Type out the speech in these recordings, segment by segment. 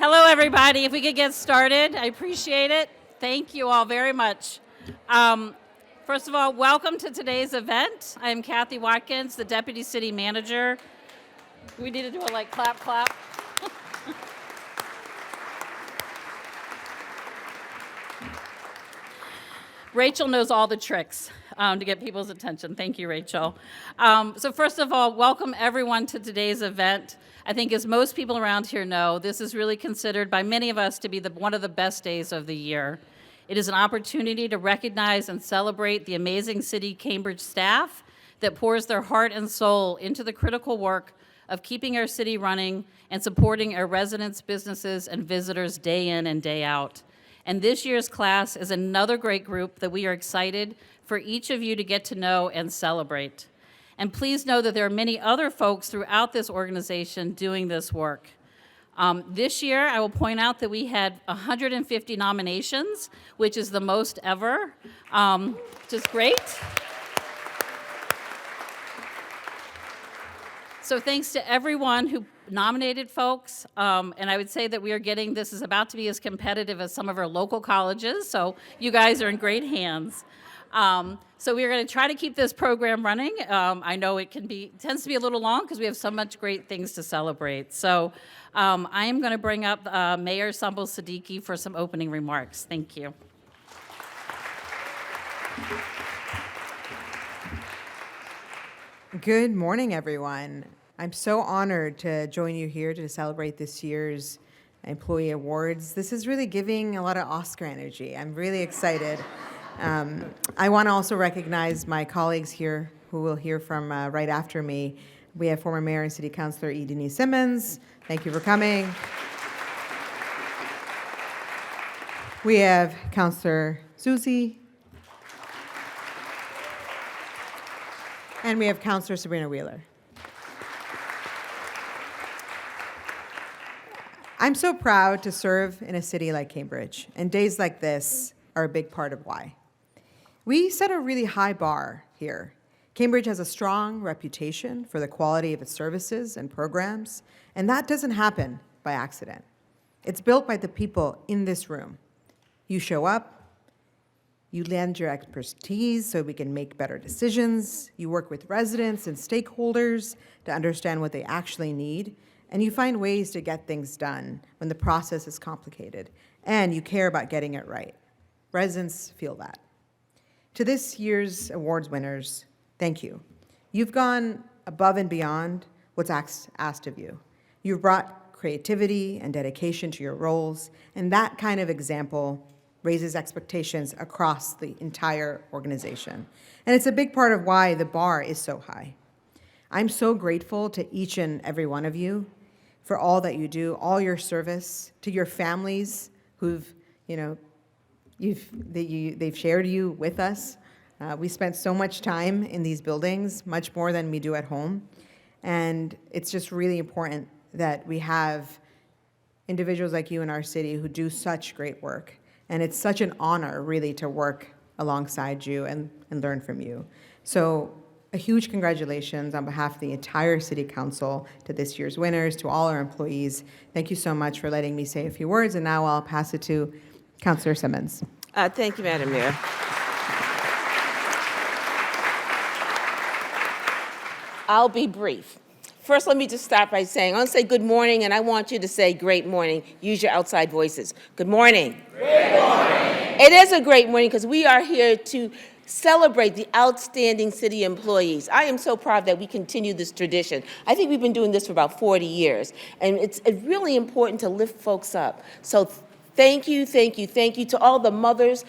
Hello, everybody. If we could get started, I appreciate it. Thank you all very much. First of all, welcome to today's event. I am Kathy Watkins, the Deputy City Manager. We need to do a clap, clap. Rachel knows all the tricks to get people's attention. Thank you, Rachel. So first of all, welcome everyone to today's event. I think as most people around here know, this is really considered by many of us to be one of the best days of the year. It is an opportunity to recognize and celebrate the amazing City Cambridge staff that pours their heart and soul into the critical work of keeping our city running and supporting our residents, businesses, and visitors day in and day out. And this year's class is another great group that we are excited for each of you to get to know and celebrate. And please know that there are many other folks throughout this organization doing this work. This year, I will point out that we had 150 nominations, which is the most ever, which is great. So thanks to everyone who nominated folks, and I would say that this is about to be as competitive as some of our local colleges, so you guys are in great hands. So we're going to try to keep this program running. I know it tends to be a little long because we have so much great things to celebrate. So I am going to bring up Mayor Sumbul Siddiqui for some opening remarks. Thank you. Good morning, everyone. I'm so honored to join you here to celebrate this year's Employee Awards. This is really giving a lot of Oscar energy. I'm really excited. I want to also recognize my colleagues here who we'll hear from right after me. We have former Mayor and City Councilor E. Denise Simmons. Thank you for coming. We have Councilor Susie. And we have Councilor Sabrina Wheeler. I'm so proud to serve in a city like Cambridge, and days like this are a big part of why. We set a really high bar here. Cambridge has a strong reputation for the quality of its services and programs, and that doesn't happen by accident. It's built by the people in this room. You show up, you lend your expertise so we can make better decisions, you work with residents and stakeholders to understand what they actually need, and you find ways to get things done when the process is complicated, and you care about getting it right. Residents feel that. To this year's awards winners, thank you. You've gone above and beyond what's asked of you. You've brought creativity and dedication to your roles, and that kind of example raises expectations across the entire organization. And it's a big part of why the bar is so high. I'm so grateful to each and every one of you for all that you do, all your service, to your families who've, they've shared you with us. We spent so much time in these buildings, much more than we do at home. And it's just really important that we have individuals like you in our city who do such great work. And it's such an honor, really, to work alongside you and learn from you. So a huge congratulations on behalf of the entire City Council to this year's winners, to all our employees. Thank you so much for letting me say a few words, and now I'll pass it to Councilor Simmons. Thank you, Madam Mayor. I'll be brief. First, let me just start by saying, I want to say good morning, and I want you to say great morning. Use your outside voices. Good morning. Great morning. It is a great morning because we are here to celebrate the outstanding city employees. I am so proud that we continue this tradition. I think we've been doing this for about 40 years, and it's really important to lift folks up. So thank you, thank you, thank you to all the mothers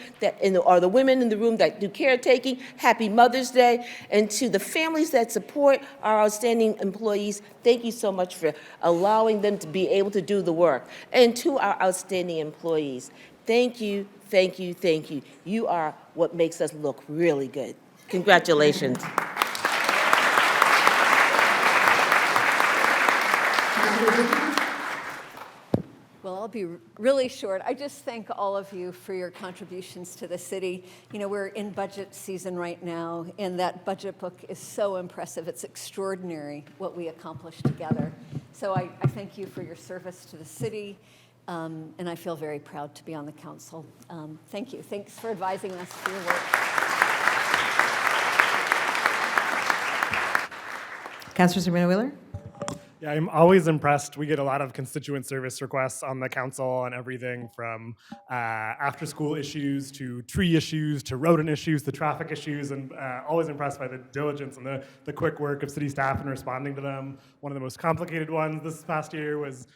or the women in the room that do caretaking. Happy Mother's Day. And to the families that support our outstanding employees, thank you so much for allowing them to be able to do the work. And to our outstanding employees, thank you, thank you, thank you. You are what makes us look really good. Congratulations. Well, I'll be really short. I just thank all of you for your contributions to the city. You know, we're in budget season right now, and that budget book is so impressive. It's extraordinary what we accomplished together. So I thank you for your service to the city. and I feel very proud to be on the council. Thank you. Thanks for advising us for your work. Councilor Sabrina Wheeler? Yeah, I'm always impressed. We get a lot of constituent service requests on the council on everything from after-school issues to tree issues to rodent issues to traffic issues, and always impressed by the diligence and the quick work of city staff in responding to them. One of the most complicated ones this past year was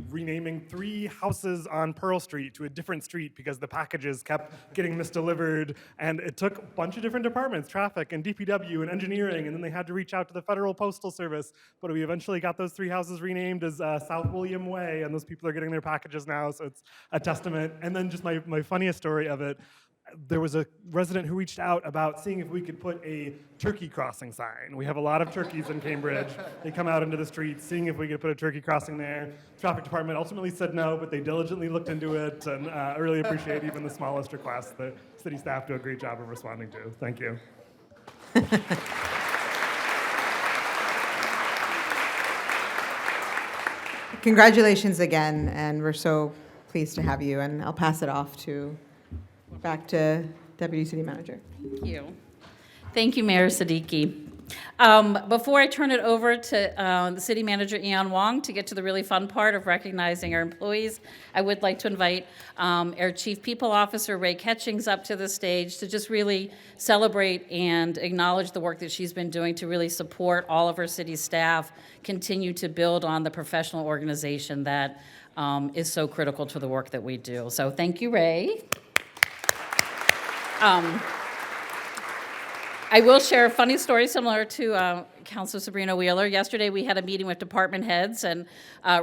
renaming 3 houses on Pearl Street to a different street because the packages kept getting misdelivered, and it took a bunch of different departments, traffic and DPW and engineering, and then they had to reach out to the Federal Postal Service, but we eventually got those 3 houses renamed as South William Way, and those people are getting their packages now, so it's a testament. And then just my funniest story of it, there was a resident who reached out about seeing if we could put a turkey crossing sign. We have a lot of turkeys in Cambridge. They come out into the streets, seeing if we could put a turkey crossing there. Traffic department ultimately said no, but they diligently looked into it, and I really appreciate even the smallest requests. The city staff do a great job of responding to. Thank you. Congratulations again, and we're so pleased to have you. And I'll pass it off back to Deputy City Manager. Thank you. Thank you, Mayor Siddiqui. Before I turn it over to the City Manager Yi-An Huang to get to the really fun part of recognizing our employees, I would like to invite our Chief People Officer, Ray Ketchings, up to the stage to just really celebrate and acknowledge the work that she's been doing to really support all of our city staff, continue to build on the professional organization that is so critical to the work that we do. So thank you, Ray. I will share a funny story similar to Councilor Sabrina Wheeler. Yesterday, we had a meeting with department heads, and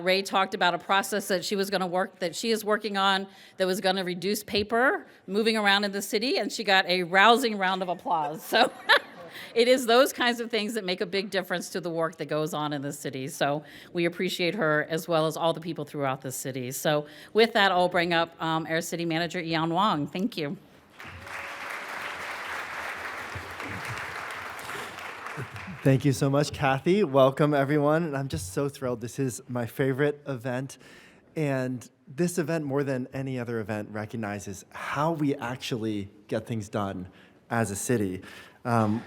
Ray talked about a process that she is working on that was going to reduce paper moving around in the city, and she got a rousing round of applause. So it is those kinds of things that make a big difference to the work that goes on in the city. So we appreciate her as well as all the people throughout the city. So with that, I'll bring up our City Manager, Yi-An Huang. Thank you. Thank you so much, Kathy. Welcome, everyone. And I'm just so thrilled. This is my favorite event. And this event, more than any other event, recognizes how we actually get things done as a city.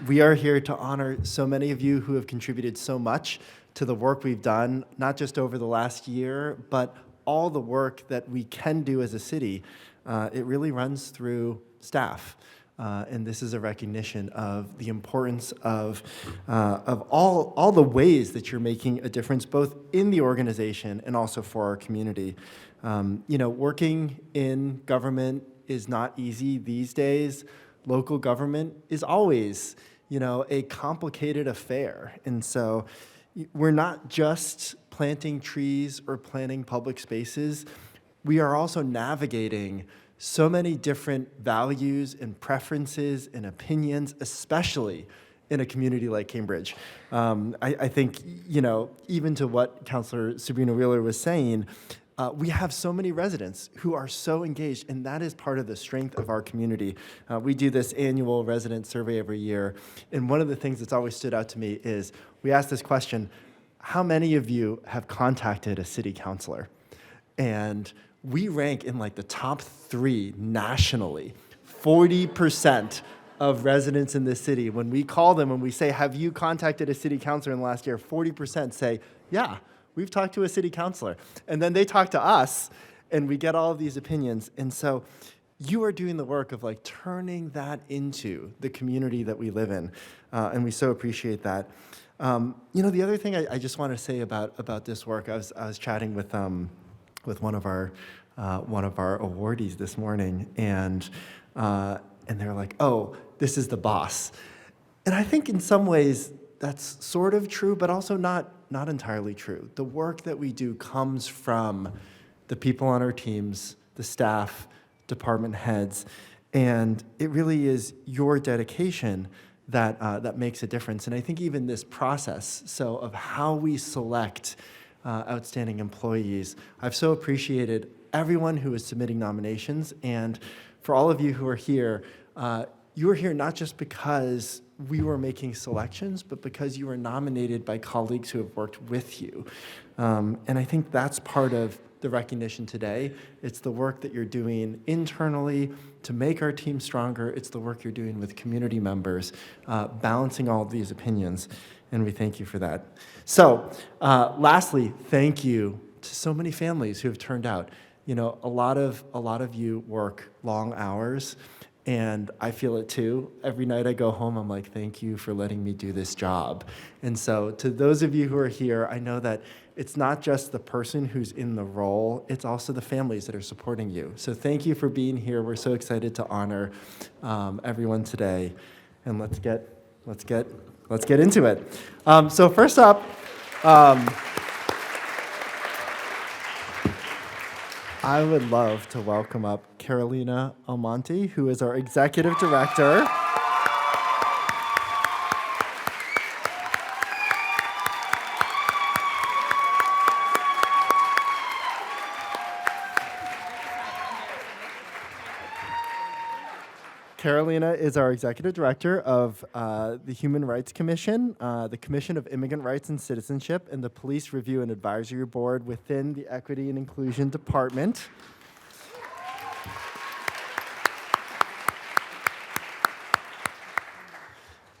We are here to honor so many of you who have contributed so much to the work we've done, not just over the last year, but all the work that we can do as a city. It really runs through staff. And this is a recognition of the importance of all the ways that you're making a difference, both in the organization and also for our community. Working in government is not easy these days. Local government is always, a complicated affair. And so we're not just planting trees or planting public spaces. We are also navigating so many different values and preferences and opinions, especially in a community like Cambridge. I think, even to what Councilor Sabrina Wheeler was saying, we have so many residents who are so engaged, and that is part of the strength of our community. We do this annual resident survey every year, and one of the things that's always stood out to me is we ask this question: how many of you have contacted a city councilor? And we rank in like the top 3 nationally. 40% of residents in this city, when we call them and we say, have you contacted a city councilor in the last year? 40% say, yeah, we've talked to a city councilor. And then they talk to us and we get all of these opinions. And so you are doing the work of like turning that into the community that we live in. And we so appreciate that. The other thing I just want to say about this work, I was chatting with one of our awardees this morning, and they're like, "Oh, this is the boss," and I think in some ways that's sort of true, but also not entirely true. The work that we do comes from the people on our teams, the staff, department heads, and it really is your dedication that makes a difference. And I think even this process, so of how we select outstanding employees. I've so appreciated everyone who is submitting nominations, and for all of you who are here, you are here not just because we were making selections, but because you were nominated by colleagues who have worked with you. And I think that's part of the recognition today. It's the work that you're doing internally to make our team stronger. It's the work you're doing with community members, balancing all of these opinions, and we thank you for that. So, lastly, thank you to so many families who have turned out. You know, a lot of you work long hours, and I feel it too. Every night I go home, I'm like, thank you for letting me do this job. And so to those of you who are here, I know that it's not just the person who's in the role, it's also the families that are supporting you. So thank you for being here. We're so excited to honor everyone today. And let's get into it. So first up, I would love to welcome up Carolina Almonte, who is our Executive Director. Carolina is our Executive Director of the Human Rights Commission, the Commission of Immigrant Rights and Citizenship, and the Police Review and Advisory Board within the Equity and Inclusion Department.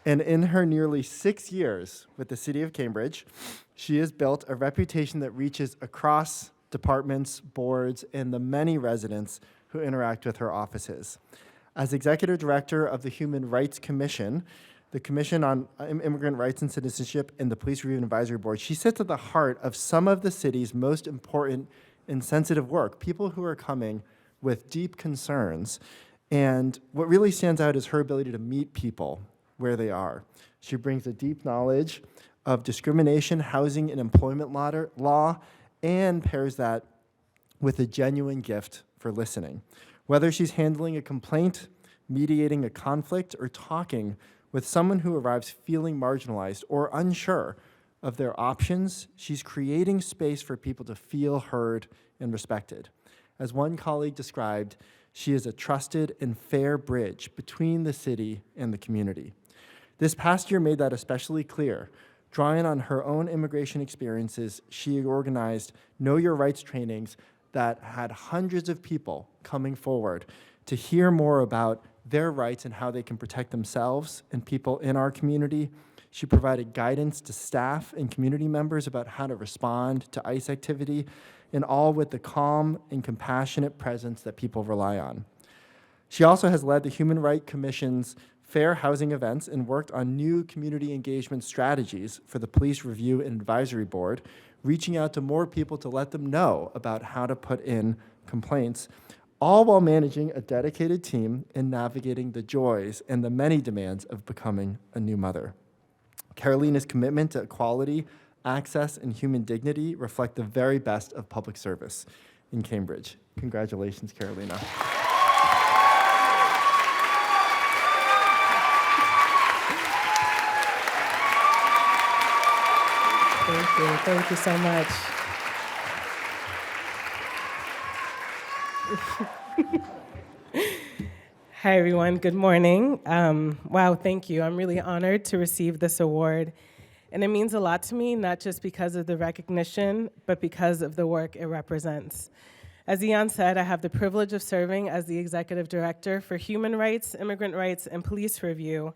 And in her nearly 6 years with the City of Cambridge, she has built a reputation that reaches across departments, boards, and the many residents who interact with her offices. As Executive Director of the Human Rights Commission, the Commission on Immigrant Rights and Citizenship, and the Police Review and Advisory Board, she sits at the heart of some of the city's most important and sensitive work, people who are coming with deep concerns. And what really stands out is her ability to meet people where they are. She brings a deep knowledge of discrimination, housing, and employment law, and pairs that with a genuine gift for listening. Whether she's handling a complaint, mediating a conflict, or talking with someone who arrives feeling marginalized or unsure of their options, she's creating space for people to feel heard and respected. As one colleague described, she is a trusted and fair bridge between the city and the community. This past year made that especially clear. Drawing on her own immigration experiences, she organized Know Your Rights trainings that had hundreds of people coming forward to hear more about their rights and how they can protect themselves and people in our community. She provided guidance to staff and community members about how to respond to ICE activity, and all with the calm and compassionate presence that people rely on. She also has led the Human Rights Commission's fair housing events and worked on new community engagement strategies for the Police Review and Advisory Board, reaching out to more people to let them know about how to put in complaints, all while managing a dedicated team and navigating the joys and the many demands of becoming a new mother. Carolina's commitment to equality, access, and human dignity reflect the very best of public service in Cambridge. Congratulations, Carolina. Thank you so much. Hi, everyone. Good morning. Wow, thank you. I'm really honored to receive this award. And it means a lot to me, not just because of the recognition, but because of the work it represents. As Yi-An said, I have the privilege of serving as the Executive Director for Human Rights, Immigrant Rights, and Police Review,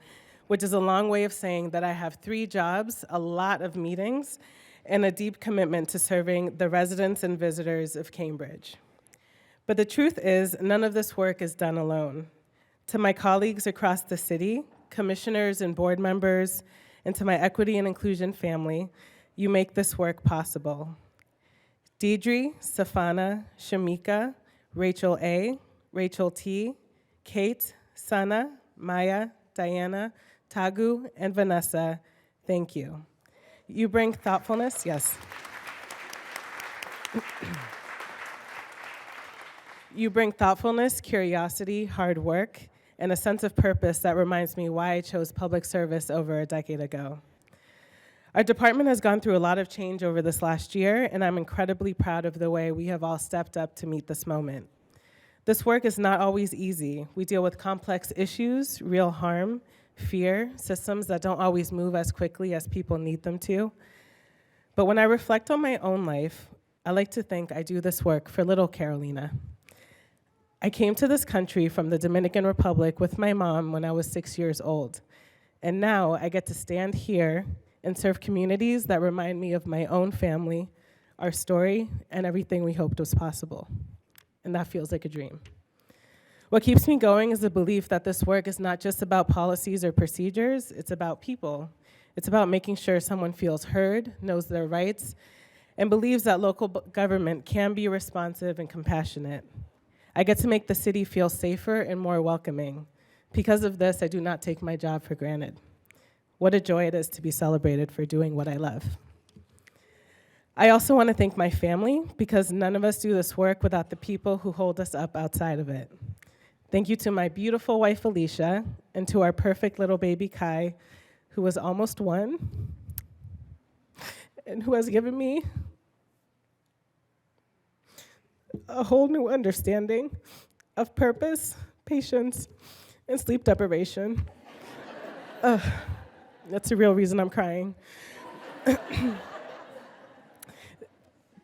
which is a long way of saying that I have 3 jobs, a lot of meetings, and a deep commitment to serving the residents and visitors of Cambridge. But the truth is, none of this work is done alone. To my colleagues across the city, commissioners and board members, and to my equity and inclusion family, you make this work possible. Deidre, Safana, Shamika, Rachel A., Rachel T., Kate, Sana, Maya, Diana, Tagu, and Vanessa, thank you. You bring thoughtfulness, yes. You bring thoughtfulness, curiosity, hard work, and a sense of purpose that reminds me why I chose public service over a decade ago. Our department has gone through a lot of change over this last year, and I'm incredibly proud of the way we have all stepped up to meet this moment. This work is not always easy. We deal with complex issues, real harm, fear, systems that don't always move as quickly as people need them to. But when I reflect on my own life, I like to think I do this work for little Carolina. I came to this country from the Dominican Republic with my mom when I was 6 years old. And now I get to stand here and serve communities that remind me of my own family, our story, and everything we hoped was possible. And that feels like a dream. What keeps me going is the belief that this work is not just about policies or procedures, it's about people. It's about making sure someone feels heard, knows their rights, and believes that local government can be responsive and compassionate. I get to make the city feel safer and more welcoming. Because of this, I do not take my job for granted. What a joy it is to be celebrated for doing what I love. I also want to thank my family, because none of us do this work without the people who hold us up outside of it. Thank you to my beautiful wife, Alicia, and to our perfect little baby, Kai, who was almost 1, and who has given me a whole new understanding of purpose, patience, and sleep deprivation. That's the real reason I'm crying.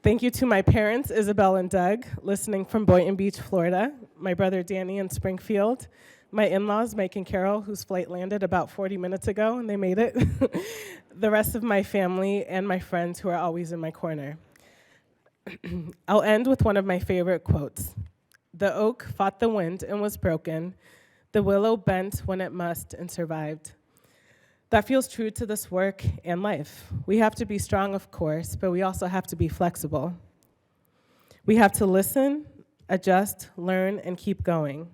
Thank you to my parents, Isabel and Doug, listening from Boynton Beach, Florida, my brother Danny in Springfield, my in-laws, Mike and Carol, whose flight landed about 40 minutes ago, and they made it, the rest of my family, and my friends who are always in my corner. I'll end with one of my favorite quotes. The oak fought the wind and was broken. The willow bent when it must and survived. That feels true to this work and life. We have to be strong, of course, but we also have to be flexible. We have to listen, adjust, learn, and keep going.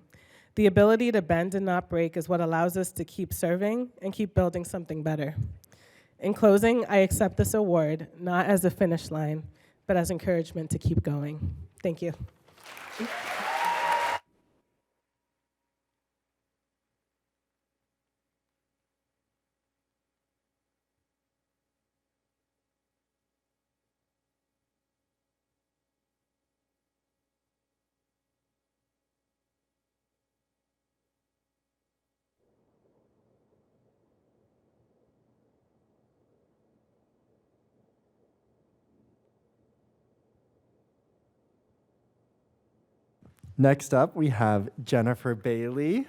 The ability to bend and not break is what allows us to keep serving and keep building something better. In closing, I accept this award, not as a finish line, but as encouragement to keep going. Thank you. Next up, we have Jennifer Bailey.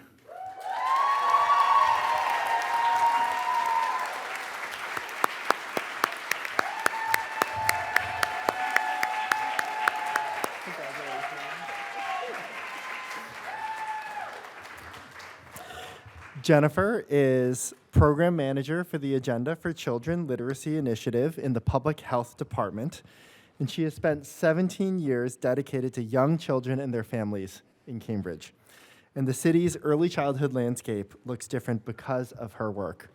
Jennifer is Program Manager for the Agenda for Children Literacy Initiative in the Public Health Department, and she has spent 17 years dedicated to young children and their families in Cambridge. And the city's early childhood landscape looks different because of her work.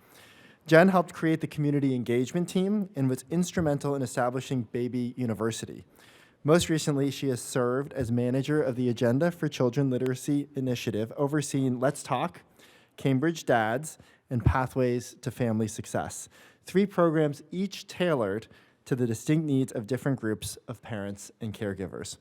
Jen helped create the community engagement team and was instrumental in establishing Baby University. Most recently, she has served as manager of the Agenda for Children Literacy Initiative, overseeing Let's Talk, Cambridge Dads, and Pathways to Family Success. 3 programs each tailored to the distinct needs of different groups of parents and caregivers.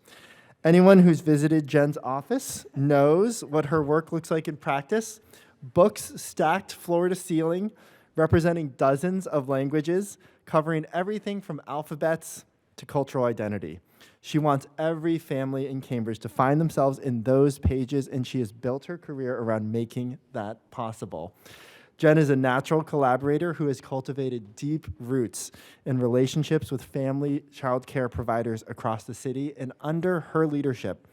Anyone who's visited Jen's office knows what her work looks like in practice. Books stacked floor to ceiling, representing dozens of languages, covering everything from alphabets to cultural identity. She wants every family in Cambridge to find themselves in those pages, and she has built her career around making that possible. Jen is a natural collaborator who has cultivated deep roots in relationships with family child care providers across the city, and under her leadership,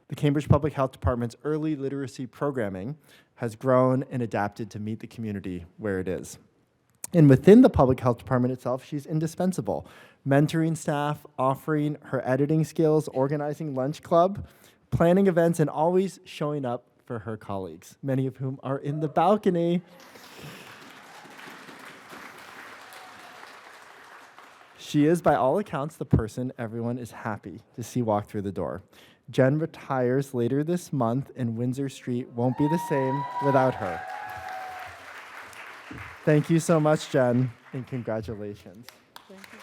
the Cambridge Public Health Department's early literacy programming has grown and adapted to meet the community where it is. And within the Public Health Department itself, she's indispensable, mentoring staff, offering her editing skills, organizing lunch club, planning events, and always showing up for her colleagues, many of whom are in the balcony. She is, by all accounts, the person everyone is happy to see walk through the door. Jen retires later this month, and Windsor Street won't be the same without her. Thank you so much, Jen, and congratulations. Thank you.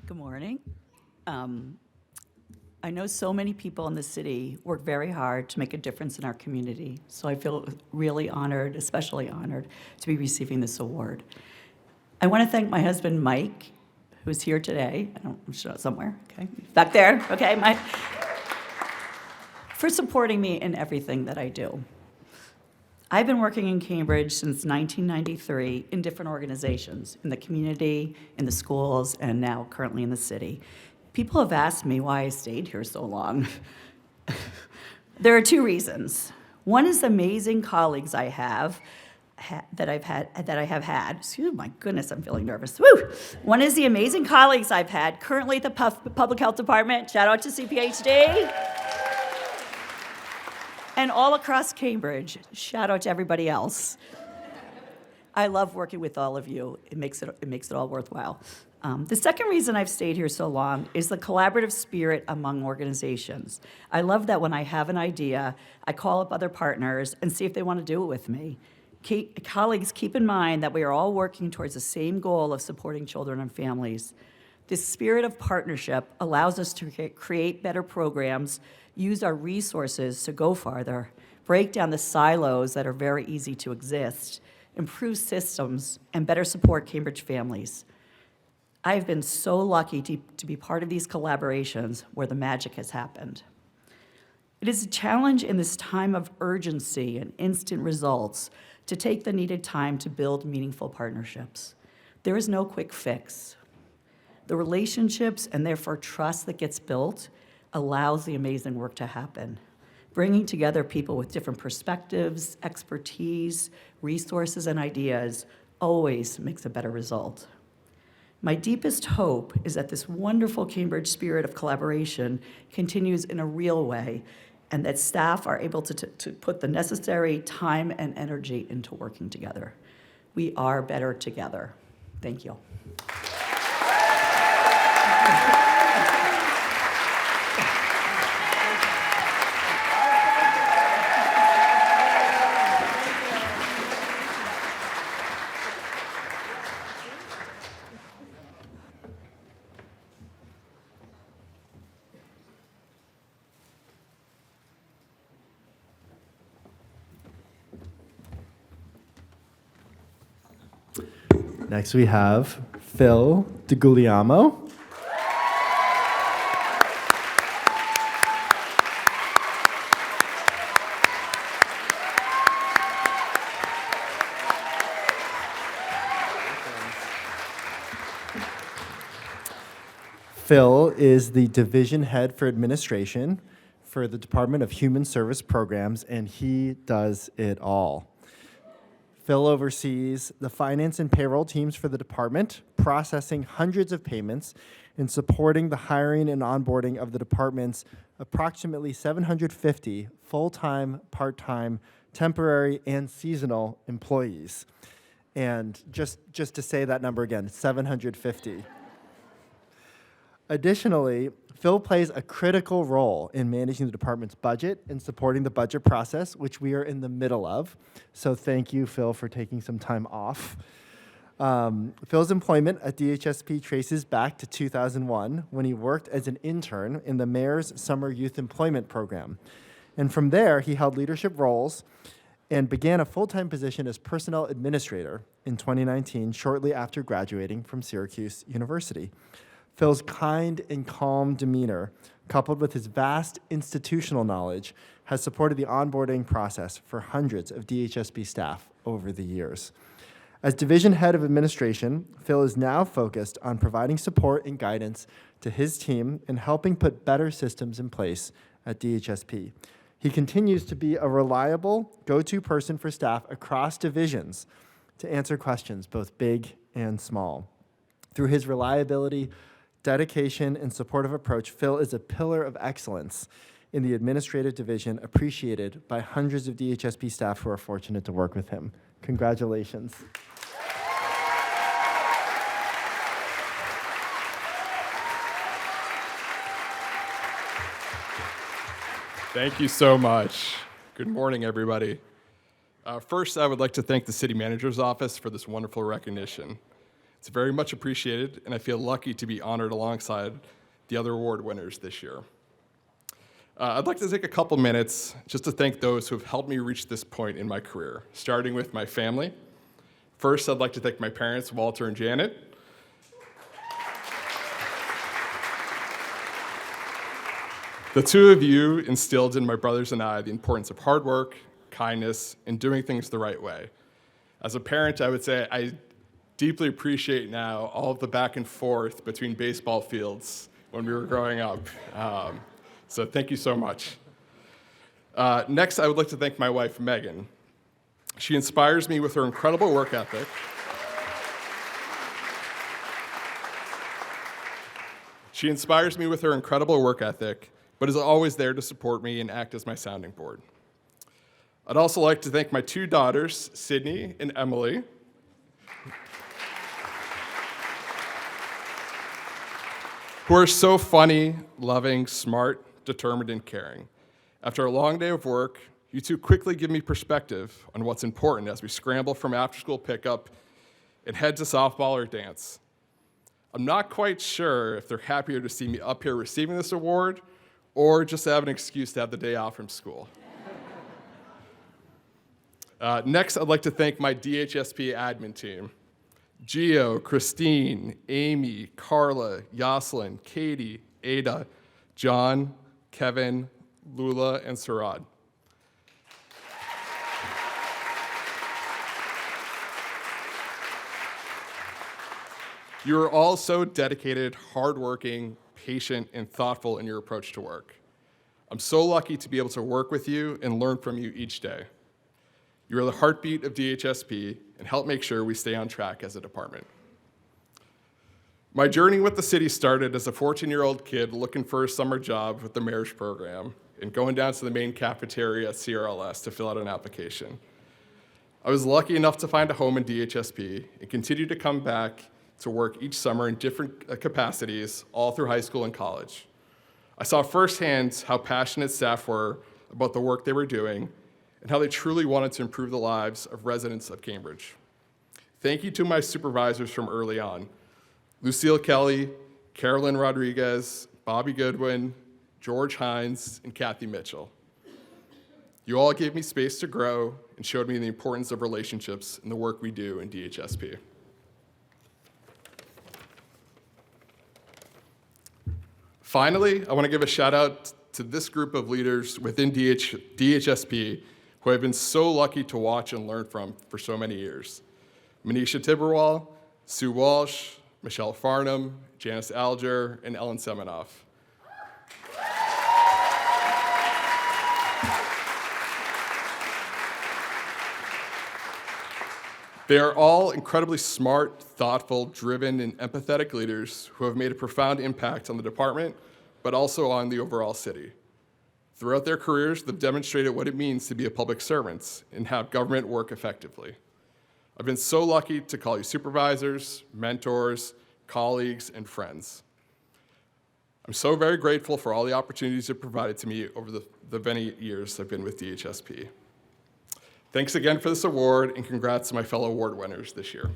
Good morning. I know so many people in the city work very hard to make a difference in our community, so I feel really honored, especially honored, to be receiving this award. I want to thank my husband, Mike, who's here today. I'm sure somewhere, okay? Back there, okay, Mike, for supporting me in everything that I do. I've been working in Cambridge since 1993 in different organizations, in the community, in the schools, and now currently in the city. People have asked me why I stayed here so long. There are two reasons. One is the amazing colleagues I have had. Excuse my goodness, I'm feeling nervous. Woo! One is the amazing colleagues I've had currently at the Public Health Department. Shout out to CPHD. And all across Cambridge. Shout out to everybody else. I love working with all of you. It makes it all worthwhile. The second reason I've stayed here so long is the collaborative spirit among organizations. I love that when I have an idea, I call up other partners and see if they want to do it with me. Colleagues, keep in mind that we are all working towards the same goal of supporting children and families. This spirit of partnership allows us to create better programs, use our resources to go farther, break down the silos that are very easy to exist, improve systems, and better support Cambridge families. I've been so lucky to be part of these collaborations where the magic has happened. It is a challenge in this time of urgency and instant results to take the needed time to build meaningful partnerships. There is no quick fix. The relationships and therefore trust that gets built allows the amazing work to happen. Bringing together people with different perspectives, expertise, resources, and ideas always makes a better result. My deepest hope is that this wonderful Cambridge spirit of collaboration continues in a real way, and that staff are able to put the necessary time and energy into working together. We are better together. Thank you. Next we have Phil DeGuglielmo. Phil is the division head for administration for the Department of Human Service Programs, and he does it all. Phil oversees the finance and payroll teams for the department, processing hundreds of payments and supporting the hiring and onboarding of the department's approximately 750 full-time, part-time, temporary, and seasonal employees. And just to say that number again, 750. Additionally, Phil plays a critical role in managing the department's budget and supporting the budget process, which we are in the middle of. So thank you, Phil, for taking some time off. Phil's employment at DHSP traces back to 2001 when he worked as an intern in the Mayor's Summer Youth Employment Program. And from there, he held leadership roles and began a full-time position as personnel administrator in 2019, shortly after graduating from Syracuse University. Phil's kind and calm demeanor, coupled with his vast institutional knowledge, has supported the onboarding process for hundreds of DHSP staff over the years. As division head of administration, Phil is now focused on providing support and guidance to his team and helping put better systems in place at DHSP. He continues to be a reliable go-to person for staff across divisions to answer questions, both big and small. Through his reliability, dedication, and supportive approach, Phil is a pillar of excellence in the administrative division, appreciated by hundreds of DHSP staff who are fortunate to work with him. Congratulations. Thank you so much. Good morning, everybody. First, I would like to thank the City Manager's Office for this wonderful recognition. It's very much appreciated, and I feel lucky to be honored alongside the other award winners this year. I'd like to take a couple minutes just to thank those who have helped me reach this point in my career, starting with my family. First, I'd like to thank my parents, Walter and Janet. The two of you instilled in my brothers and I the importance of hard work, kindness, and doing things the right way. As a parent, I would say I deeply appreciate now all of the back and forth between baseball fields when we were growing up. So thank you so much. Next, I would like to thank my wife, Megan. She inspires me with her incredible work ethic. She inspires me with her incredible work ethic, but is always there to support me and act as my sounding board. I'd also like to thank my two daughters, Sydney and Emily. Who are so funny, loving, smart, determined, and caring. After a long day of work, you two quickly give me perspective on what's important as we scramble from after-school pickup and head to softball or dance. I'm not quite sure if they're happier to see me up here receiving this award or just have an excuse to have the day off from school. Next, I'd like to thank my DHSP admin team. Gio, Christine, Amy, Carla, Yoselin, Katie, Ada, John, Kevin, Lula, and Sarad. You are all so dedicated, hardworking, patient, and thoughtful in your approach to work. I'm so lucky to be able to work with you and learn from you each day. You are the heartbeat of DHSP and help make sure we stay on track as a department. My journey with the city started as a 14-year-old kid looking for a summer job with the mayor's program and going down to the main cafeteria at CRLS to fill out an application. I was lucky enough to find a home in DHSP and continue to come back to work each summer in different capacities all through high school and college. I saw firsthand how passionate staff were about the work they were doing and how they truly wanted to improve the lives of residents of Cambridge. Thank you to my supervisors from early on, Lucille Kelly, Carolyn Rodriguez, Bobby Goodwin, George Hines, and Kathy Mitchell. You all gave me space to grow and showed me the importance of relationships in the work we do in DHSP. Finally, I want to give a shout out to this group of leaders within DHSP who I've been so lucky to watch and learn from for so many years. Manisha Tiberwal, Sue Walsh, Michelle Farnham, Janice Alger, and Ellen Semenoff. They are all incredibly smart, thoughtful, driven, and empathetic leaders who have made a profound impact on the department, but also on the overall city. Throughout their careers, they've demonstrated what it means to be a public servant and have government work effectively. I've been so lucky to call you supervisors, mentors, colleagues, and friends. I'm so very grateful for all the opportunities you've provided to me over the many years I've been with DHSP. Thanks again for this award, and congrats to my fellow award winners this year.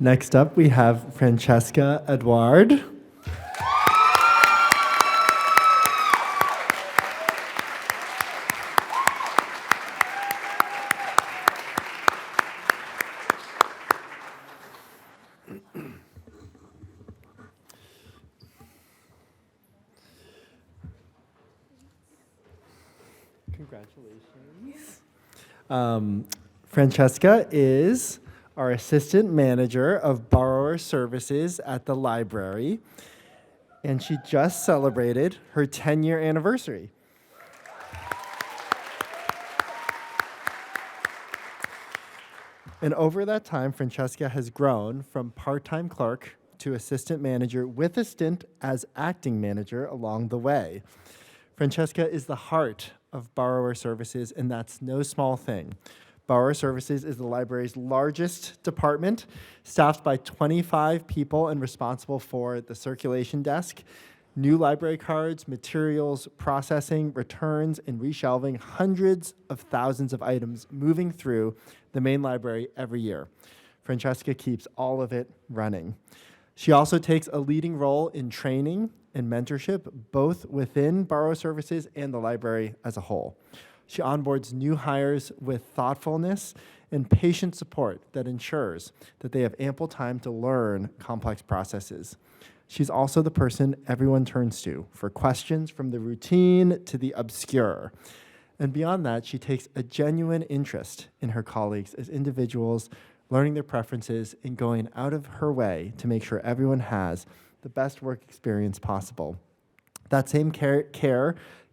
Next up, we have Francesca Edouard. Congratulations. Francesca is our assistant manager of borrower services at the library, and she just celebrated her 10-year anniversary. And over that time, Francesca has grown from part-time clerk to assistant manager with a stint as acting manager along the way. Francesca is the heart of borrower services, and that's no small thing. Borrower Services is the library's largest department, staffed by 25 people and responsible for the circulation desk, new library cards, materials, processing, returns, and reshelving hundreds of thousands of items moving through the main library every year. Francesca keeps all of it running. She also takes a leading role in training and mentorship, both within Borrower Services and the library as a whole. She onboards new hires with thoughtfulness and patient support that ensures that they have ample time to learn complex processes. She's also the person everyone turns to for questions from the routine to the obscure. And beyond that, she takes a genuine interest in her colleagues as individuals, learning their preferences and going out of her way to make sure everyone has the best work experience possible. That same care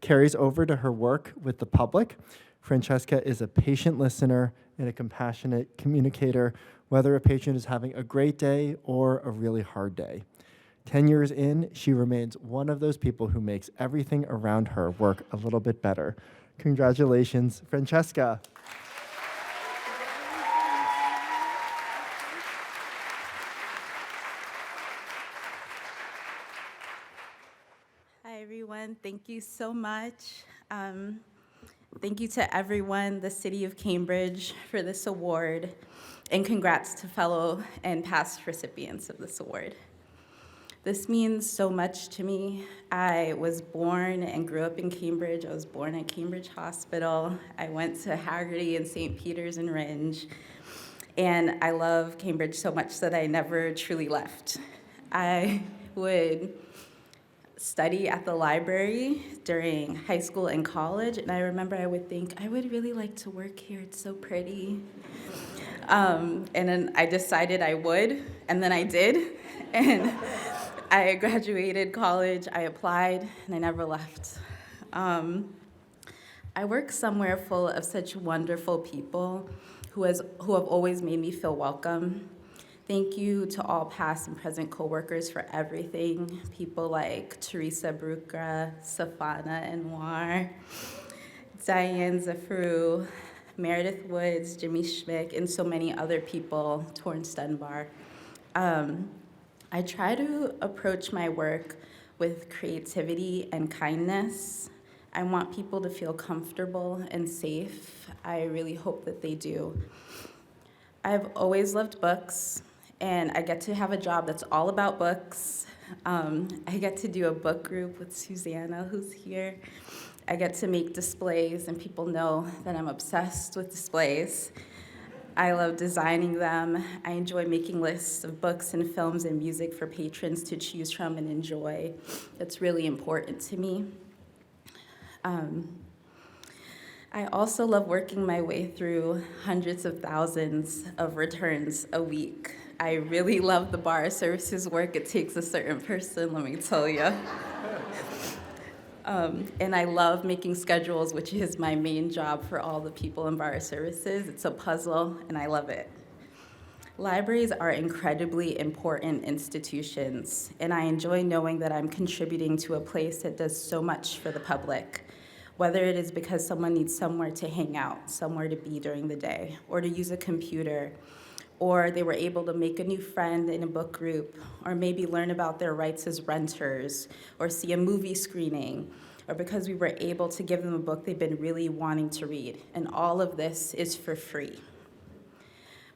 carries over to her work with the public. Francesca is a patient listener and a compassionate communicator, whether a patron is having a great day or a really hard day. 10 years in, she remains one of those people who makes everything around her work a little bit better. Congratulations, Francesca. Hi, everyone. Thank you so much. Thank you to everyone, the City of Cambridge, for this award, and congrats to fellow and past recipients of this award. This means so much to me. I was born and grew up in Cambridge. I was born at Cambridge Hospital. I went to Haggerty and St. Peter's and Rindge, and I love Cambridge so much that I never truly left. I would study at the library during high school and college, and I remember I would think, I would really like to work here, it's so pretty. And then I decided I would, and then I did, and I graduated college, I applied, and I never left. I work somewhere full of such wonderful people who have always made me feel welcome. Thank you to all past and present coworkers for everything. People like Teresa Brucra, Safana Anwar, Diane Zafru, Meredith Woods, Jimmy Schmick, and so many other people, Torn Stenbar. I try to approach my work with creativity and kindness. I want people to feel comfortable and safe. I really hope that they do. I've always loved books, and I get to have a job that's all about books. I get to do a book group with Susanna, who's here. I get to make displays, and people know that I'm obsessed with displays. I love designing them. I enjoy making lists of books and films and music for patrons to choose from and enjoy. That's really important to me. I also love working my way through hundreds of thousands of returns a week. I really love the bar services work. It takes a certain person, let me tell you. And I love making schedules, which is my main job for all the people in bar services. It's a puzzle, and I love it. Libraries are incredibly important institutions, and I enjoy knowing that I'm contributing to a place that does so much for the public, whether it is because someone needs somewhere to hang out, somewhere to be during the day, or to use a computer, or they were able to make a new friend in a book group, or maybe learn about their rights as renters, or see a movie screening, or because we were able to give them a book they've been really wanting to read. And all of this is for free.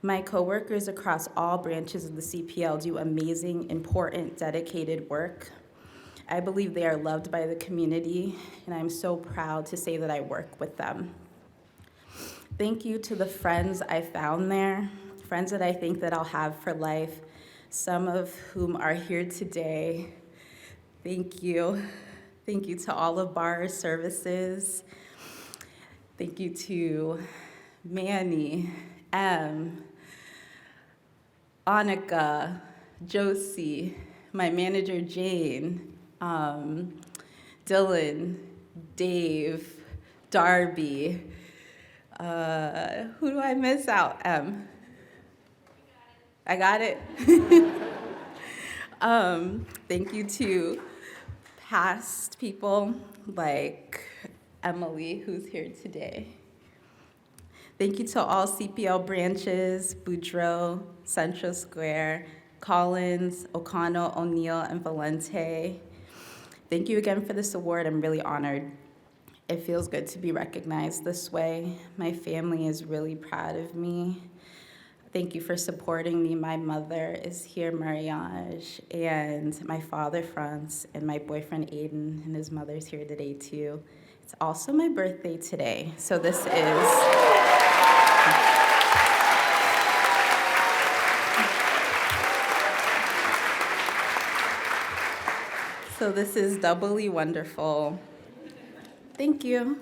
My coworkers across all branches of the CPL do amazing, important, dedicated work. I believe they are loved by the community, and I'm so proud to say that I work with them. Thank you to the friends I found there, friends that I think that I'll have for life, some of whom are here today. Thank you. Thank you to all of Bar Services. Thank you to Manny, Annika, Josie, my manager Jane, Dylan, Dave, Darby. Who do I miss out? I got it? Thank you to past people like Emily, who's here today. Thank you to all CPL branches, Boudreaux, Central Square, Collins, O'Connell, O'Neill, and Valente. Thank you again for this award. I'm really honored. It feels good to be recognized this way. My family is really proud of me. Thank you for supporting me. My mother is here, Mariage, and my father, Franz, and my boyfriend, Aiden, and his mother's here today, too. It's also my birthday today, so this is doubly wonderful. Thank you.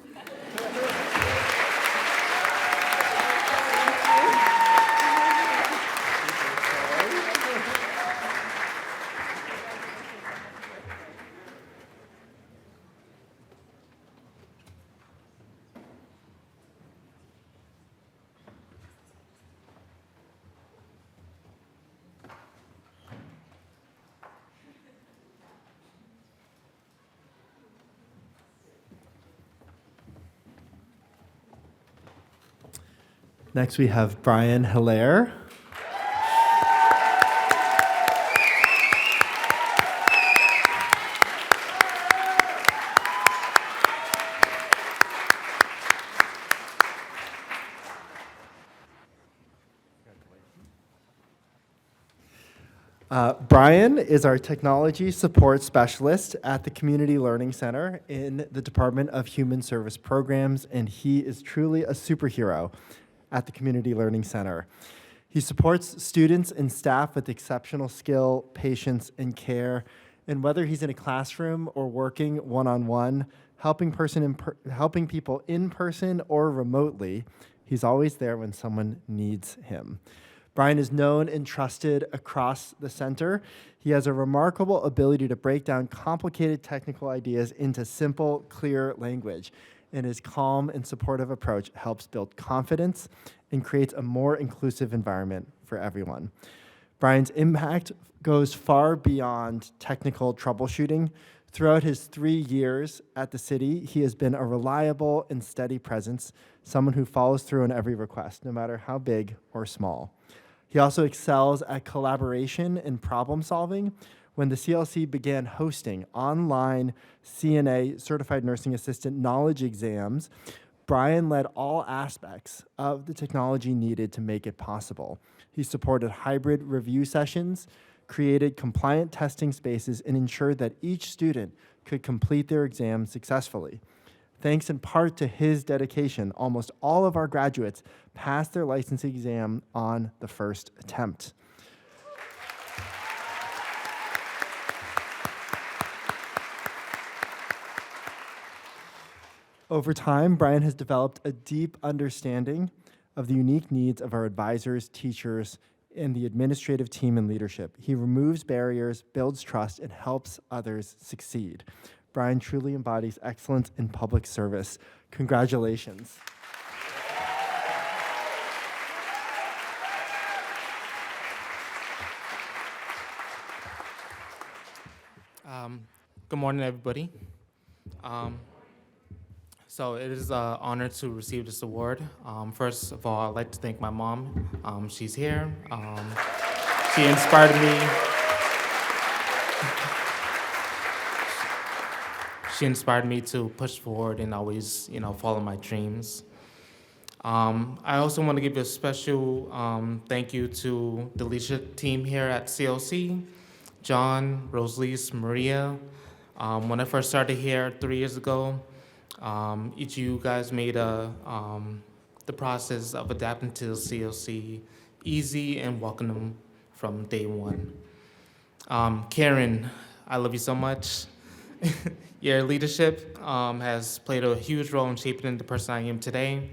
Next, we have Brian Hilaire. Brian is our technology support specialist at the Community Learning Center in the Department of Human Service Programs, and he is truly a superhero at the Community Learning Center. He supports students and staff with exceptional skill, patience, and care, and whether he's in a classroom or working one-on-one, helping people in person or remotely, he's always there when someone needs him. Brian is known and trusted across the center. He has a remarkable ability to break down complicated technical ideas into simple, clear language, and his calm and supportive approach helps build confidence and creates a more inclusive environment for everyone. Brian's impact goes far beyond technical troubleshooting. Throughout his 3 years at the city, he has been a reliable and steady presence, someone who follows through on every request, no matter how big or small. He also excels at collaboration and problem solving. When the CLC began hosting online CNA, Certified Nursing Assistant knowledge exams, Brian led all aspects of the technology needed to make it possible. He supported hybrid review sessions, created compliant testing spaces, and ensured that each student could complete their exam successfully. Thanks in part to his dedication, almost all of our graduates passed their licensing exam on the first attempt. Over time, Brian has developed a deep understanding of the unique needs of our advisors, teachers, and the administrative team and leadership. He removes barriers, builds trust, and helps others succeed. Brian truly embodies excellence in public service. Congratulations. Good morning, everybody. So it is an honor to receive this award. First of all, I'd like to thank my mom. She's here. She inspired me. She inspired me to push forward and always, follow my dreams. I also want to give a special thank you to the leadership team here at CLC, John, Rosalise, Maria. When I first started here 3 years ago, each of you guys made the process of adapting to CLC easy and welcome from day one. Karen, I love you so much. Your leadership has played a huge role in shaping the person I am today.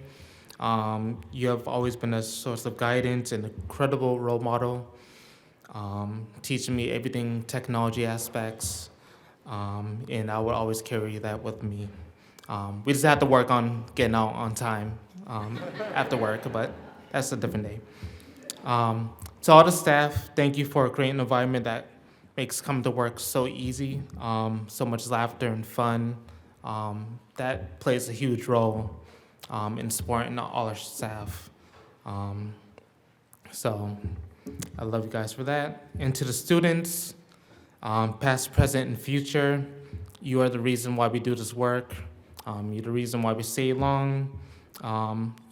You have always been a source of guidance and a credible role model, teaching me everything technology aspects, and I will always carry that with me. We just have to work on getting out on time after work, but that's a different day. To all the staff, thank you for creating an environment that makes come to work so easy, so much laughter and fun. That plays a huge role in supporting all our staff. So I love you guys for that. And to the students, past, present, and future, you are the reason why we do this work. You're the reason why we stay long.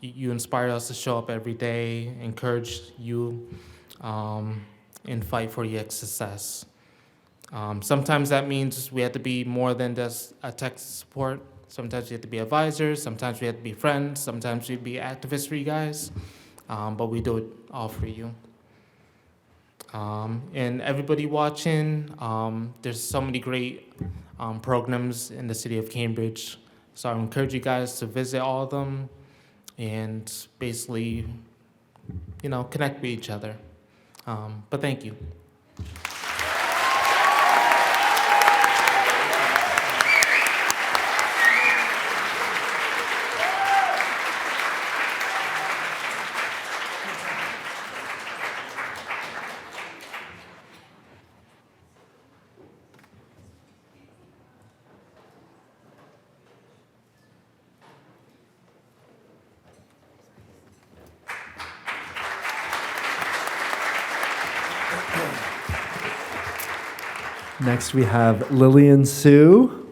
You inspire us to show up every day, encourage you, and fight for your success. Sometimes that means we have to be more than just a tech support. Sometimes we have to be advisors. Sometimes we have to be friends. Sometimes we be activists for you guys. But we do it all for you. And everybody watching, there's so many great programs in the city of Cambridge. So I encourage you guys to visit all of them and basically, connect with each other. But thank you. Next, we have Lillian Sue.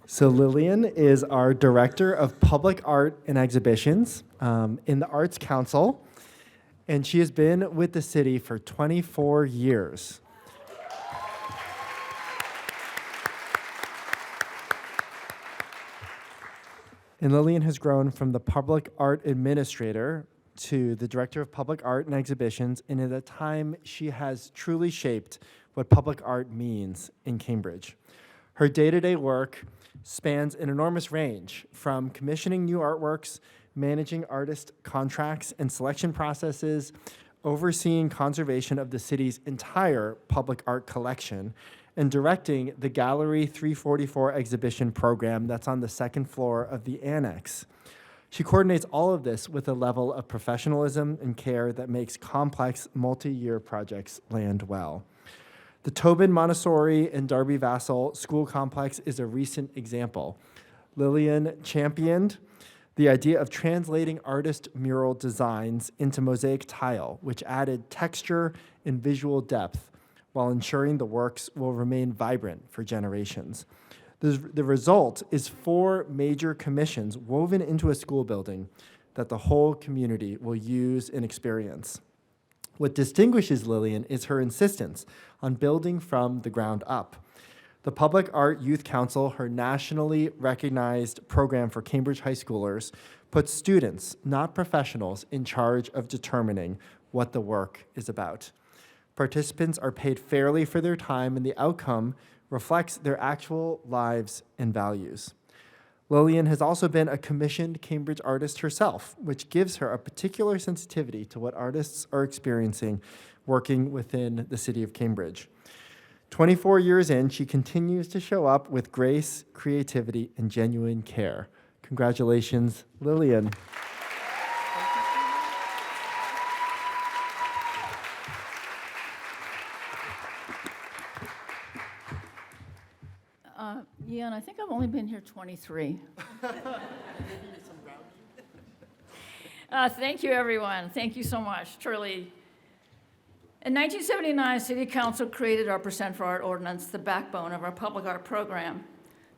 So Lillian is our Director of Public Art and Exhibitions in the Arts Council, and she has been with the city for 24 years. And Lillian has grown from the Public Art Administrator to the Director of Public Art and Exhibitions, and in that time, she has truly shaped what public art means in Cambridge. Her day-to-day work spans an enormous range, from commissioning new artworks, managing artist contracts and selection processes, overseeing conservation of the city's entire public art collection, and directing the Gallery 344 exhibition program that's on the second floor of the Annex. She coordinates all of this with a level of professionalism and care that makes complex multi-year projects land well. The Tobin Montessori and Darby Vassal School Complex is a recent example. Lillian championed the idea of translating artist mural designs into mosaic tile, which added texture and visual depth while ensuring the works will remain vibrant for generations. The result is 4 major commissions woven into a school building that the whole community will use and experience. What distinguishes Lillian is her insistence on building from the ground up. The Public Art Youth Council, her nationally recognized program for Cambridge high schoolers, puts students, not professionals, in charge of determining what the work is about. Participants are paid fairly for their time, and the outcome reflects their actual lives and values. Lillian has also been a commissioned Cambridge artist herself, which gives her a particular sensitivity to what artists are experiencing working within the city of Cambridge. 24 years in, she continues to show up with grace, creativity, and genuine care. Congratulations, Lillian. Yi-An, I think I've only been here 23. Thank you, everyone. Thank you so much, truly. In 1979, City Council created our Percent for Art ordinance, the backbone of our public art program.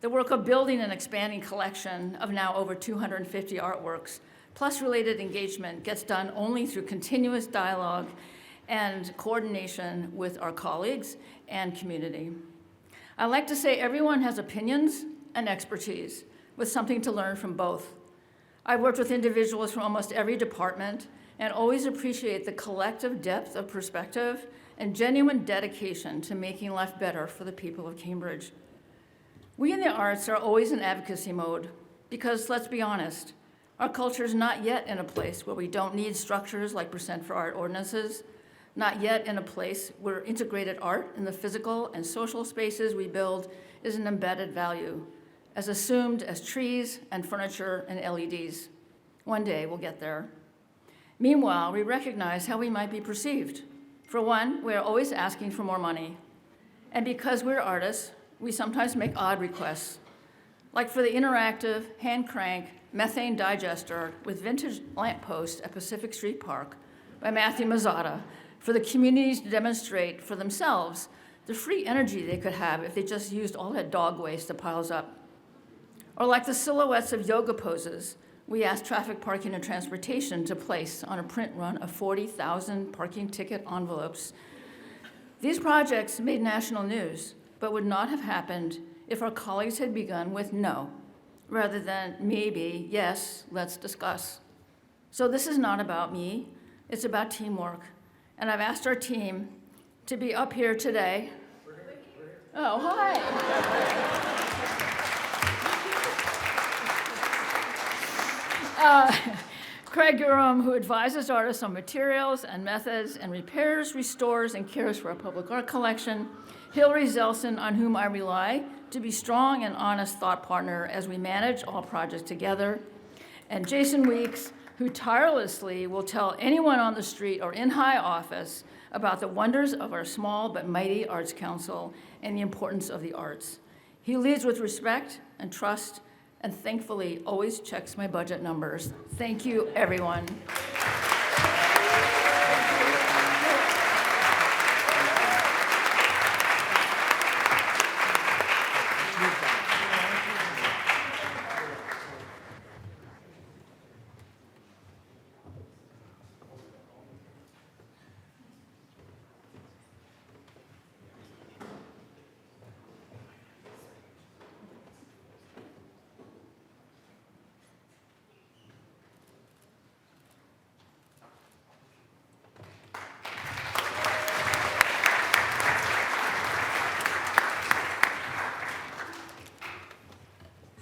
The work of building and expanding collection of now over 250 artworks, plus related engagement, gets done only through continuous dialogue and coordination with our colleagues and community. I like to say everyone has opinions and expertise, with something to learn from both. I've worked with individuals from almost every department and always appreciate the collective depth of perspective and genuine dedication to making life better for the people of Cambridge. We in the arts are always in advocacy mode because, let's be honest, our culture is not yet in a place where we don't need structures like Percent for Art ordinances, not yet in a place where integrated art in the physical and social spaces we build is an embedded value, as assumed as trees and furniture and LEDs. One day we'll get there. Meanwhile, we recognize how we might be perceived. For one, we are always asking for more money. And because we're artists, we sometimes make odd requests, like for the interactive hand crank methane digester with vintage lamppost at Pacific Street Park by Matthew Mazzata, for the communities to demonstrate for themselves the free energy they could have if they just used all that dog waste that piles up. Or like the silhouettes of yoga poses we asked Traffic, Parking, and Transportation to place on a print run of 40,000 parking ticket envelopes. These projects made national news, but would not have happened if our colleagues had begun with no, rather than maybe, yes, let's discuss. So this is not about me, it's about teamwork. And I've asked our team to be up here today. Oh, hi. Craig Durham, who advises artists on materials and methods and repairs, restores, and cares for our public art collection. Hillary Zelson, on whom I rely to be strong and honest thought partner as we manage all projects together. And Jason Weeks, who tirelessly will tell anyone on the street or in high office about the wonders of our small but mighty Arts Council and the importance of the arts. He leads with respect and trust, and thankfully always checks my budget numbers. Thank you, everyone.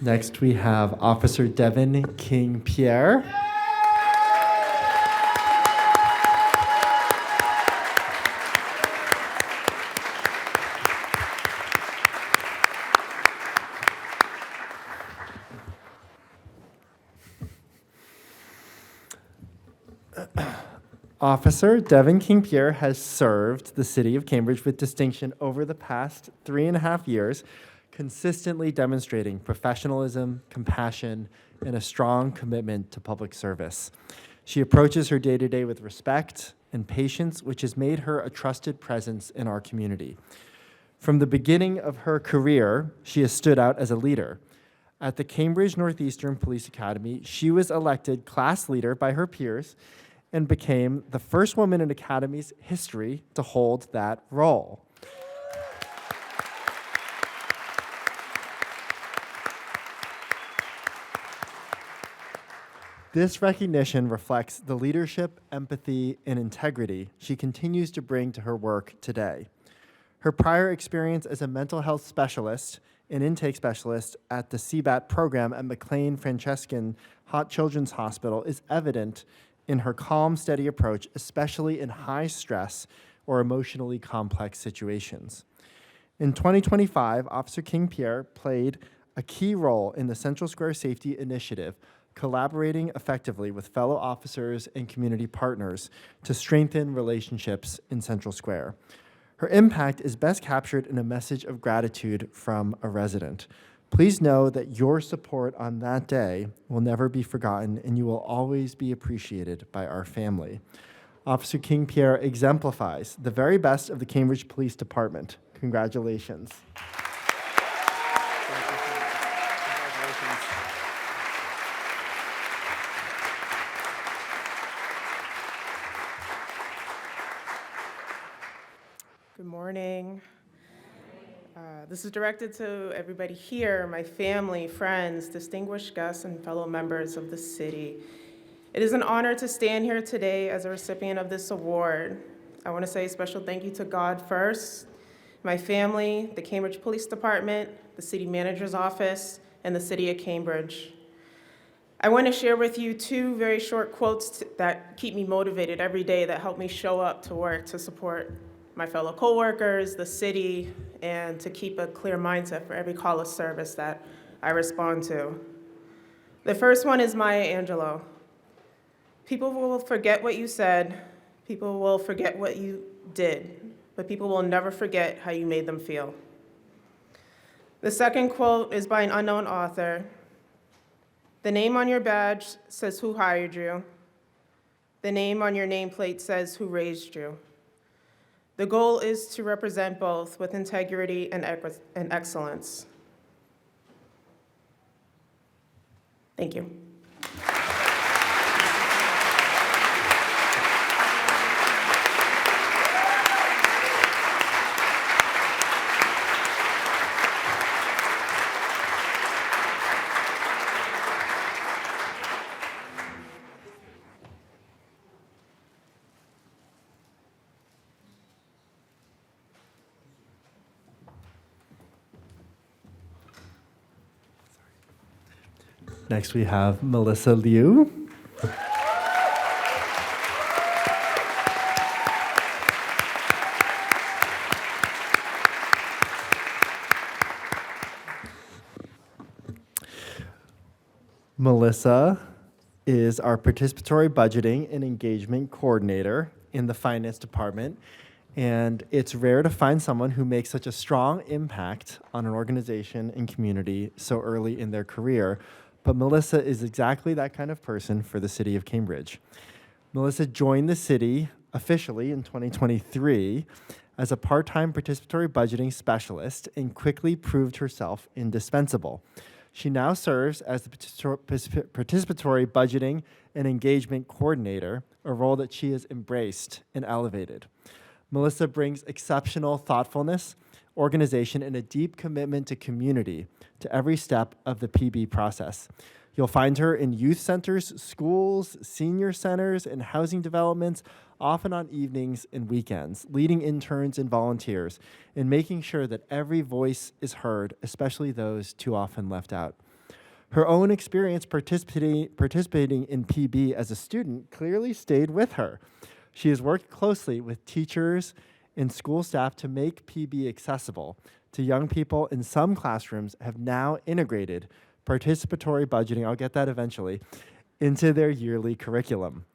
Next, we have Officer Devin King-Pierre. Officer Devin King-Pierre has served the City of Cambridge with distinction over the past 3.5 years, consistently demonstrating professionalism, compassion, and a strong commitment to public service. She approaches her day-to-day with respect and patience, which has made her a trusted presence in our community. From the beginning of her career, she has stood out as a leader. At the Cambridge Northeastern Police Academy, she was elected class leader by her peers and became the first woman in Academy's history to hold that role. This recognition reflects the leadership, empathy, and integrity she continues to bring to her work today. Her prior experience as a mental health specialist and intake specialist at the CBAT program at McLean Franciscan Children's Hospital is evident in her calm, steady approach, especially in high stress or emotionally complex situations. In 2025, Officer King-Pierre played a key role in the Central Square Safety Initiative, collaborating effectively with fellow officers and community partners to strengthen relationships in Central Square. Her impact is best captured in a message of gratitude from a resident. Please know that your support on that day will never be forgotten, and you will always be appreciated by our family. Officer King-Pierre exemplifies the very best of the Cambridge Police Department. Congratulations. Good morning. This is directed to everybody here, my family, friends, distinguished guests, and fellow members of the city. It is an honor to stand here today as a recipient of this award. I want to say a special thank you to God first, my family, the Cambridge Police Department, the City Manager's Office, and the City of Cambridge. I want to share with you two very short quotes that keep me motivated every day, that help me show up to work to support my fellow coworkers, the city, and to keep a clear mindset for every call of service that I respond to. The first one is Maya Angelou. People will forget what you said, people will forget what you did, but people will never forget how you made them feel. The second quote is by an unknown author. The name on your badge says who hired you. The name on your nameplate says who raised you. The goal is to represent both with integrity and excellence. Thank you. Next, we have Melissa Liu. Melissa is our participatory budgeting and engagement coordinator in the finance department. And it's rare to find someone who makes such a strong impact on an organization and community so early in their career. But Melissa is exactly that kind of person for the city of Cambridge. Melissa joined the city officially in 2023 as a part-time participatory budgeting specialist and quickly proved herself indispensable. She now serves as the participatory budgeting and engagement coordinator, a role that she has embraced and elevated. Melissa brings exceptional thoughtfulness, organization, and a deep commitment to community to every step of the PB process. You'll find her in youth centers, schools, senior centers, and housing developments, often on evenings and weekends, leading interns and volunteers, and making sure that every voice is heard, especially those too often left out. Her own experience participating in PB as a student clearly stayed with her. She has worked closely with teachers and school staff to make PB accessible to young people, and some classrooms have now integrated participatory budgeting, I'll get that eventually, into their yearly curriculum.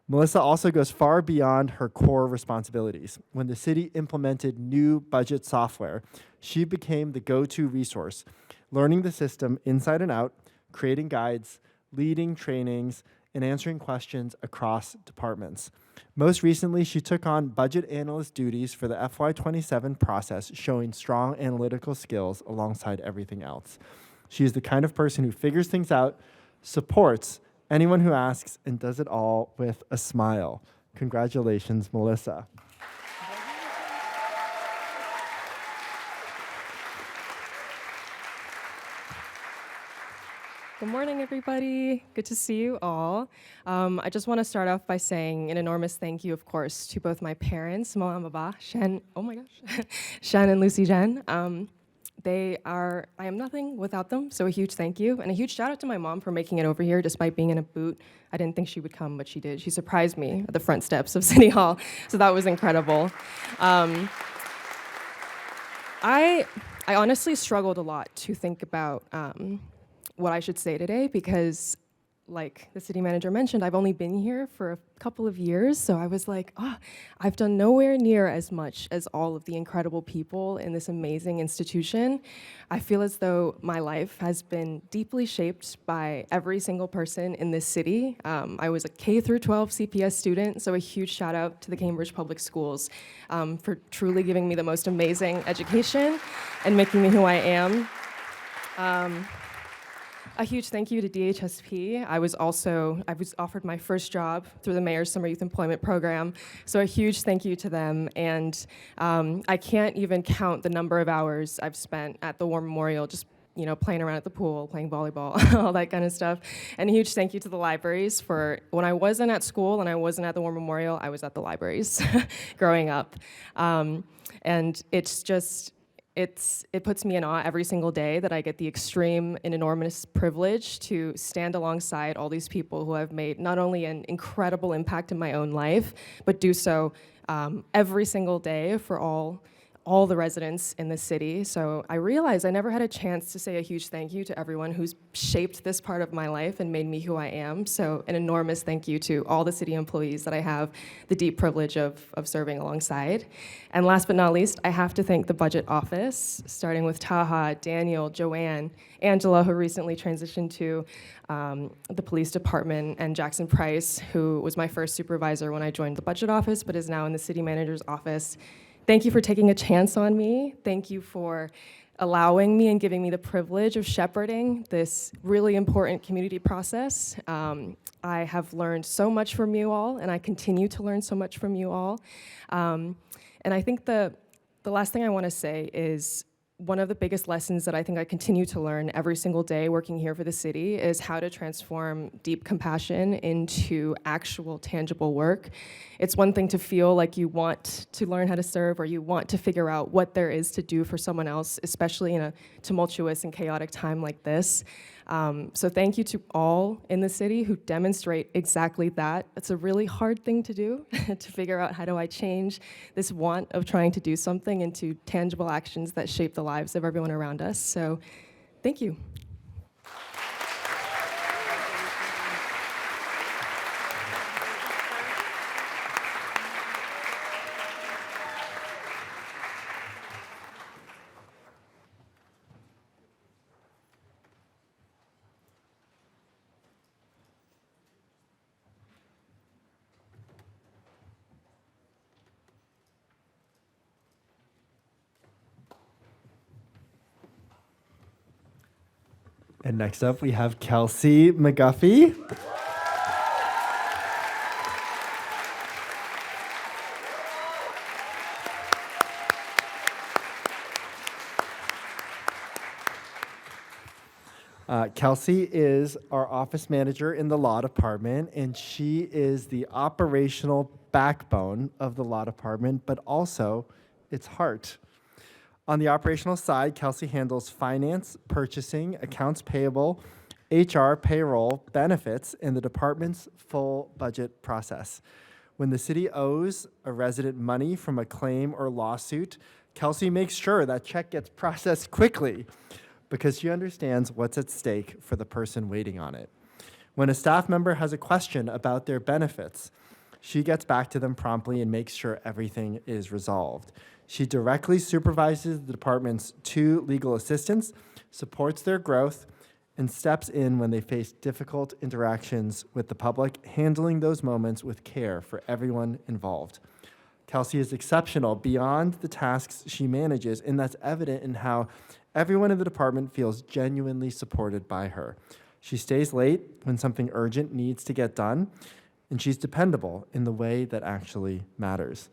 Melissa also goes far beyond her core responsibilities. When the city implemented new budget software, she became the go-to resource, learning the system inside and out, creating guides, leading trainings, and answering questions across departments. Most recently, she took on budget analyst duties for the FY27 process, showing strong analytical skills alongside everything else. She is the kind of person who figures things out, supports anyone who asks, and does it all with a smile. Congratulations, Melissa. Good morning, everybody. Good to see you all. I just want to start off by saying an enormous thank you, of course, to both my parents, Mo and Baba, Shen, oh my gosh, Shen and Lucy Jen. I am nothing without them, so a huge thank you. And a huge shout out to my mom for making it over here despite being in a boot. I didn't think she would come, but she did. She surprised me at the front steps of City Hall, so that was incredible. I honestly struggled a lot to think about what I should say today because, like the city manager mentioned, I've only been here for a couple of years, so I was like, I've done nowhere near as much as all of the incredible people in this amazing institution. I feel as though my life has been deeply shaped by every single person in this city. I was a K through 12 CPS student, so a huge shout out to the Cambridge Public Schools for truly giving me the most amazing education and making me who I am. A huge thank you to DHSP. I was offered my first job through the Mayor's Summer Youth Employment Program, so a huge thank you to them. And I can't even count the number of hours I've spent at the War Memorial, just playing around at the pool, playing volleyball, all that kind of stuff. And a huge thank you to the libraries for when I wasn't at school and I wasn't at the War Memorial, I was at the libraries growing up. And it's it puts me in awe every single day that I get the extreme and enormous privilege to stand alongside all these people who have made not only an incredible impact in my own life, but do so every single day for all the residents in the city. So I realized I never had a chance to say a huge thank you to everyone who's shaped this part of my life and made me who I am. So an enormous thank you to all the city employees that I have the deep privilege of serving alongside. And last but not least, I have to thank the budget office, starting with Taha, Daniel, Joanne, Angela, who recently transitioned to the police department, and Jackson Price, who was my first supervisor when I joined the budget office, but is now in the city manager's office. Thank you for taking a chance on me. Thank you for allowing me and giving me the privilege of shepherding this really important community process. I have learned so much from you all, and I continue to learn so much from you all. And I think the last thing I want to say is one of the biggest lessons that I think I continue to learn every single day working here for the city is how to transform deep compassion into actual tangible work. It's one thing to feel like you want to learn how to serve, or you want to figure out what there is to do for someone else, especially in a tumultuous and chaotic time like this. So thank you to all in the city who demonstrate exactly that. It's a really hard thing to do, to figure out how do I change this want of trying to do something into tangible actions that shape the lives of everyone around us. So thank you. And next up, we have Kelsey McGuffey. Kelsey is our office manager in the law department, and she is the operational backbone of the law department, but also its heart. On the operational side, Kelsey handles finance, purchasing, accounts payable, HR, payroll, benefits, and the department's full budget process. When the city owes a resident money from a claim or lawsuit, Kelsey makes sure that check gets processed quickly because she understands what's at stake for the person waiting on it. When a staff member has a question about their benefits, she gets back to them promptly and makes sure everything is resolved. She directly supervises the department's 2 legal assistants, supports their growth, and steps in when they face difficult interactions with the public, handling those moments with care for everyone involved. Kelsey is exceptional beyond the tasks she manages, and that's evident in how everyone in the department feels genuinely supported by her. She stays late when something urgent needs to get done, and she's dependable in the way that actually matters.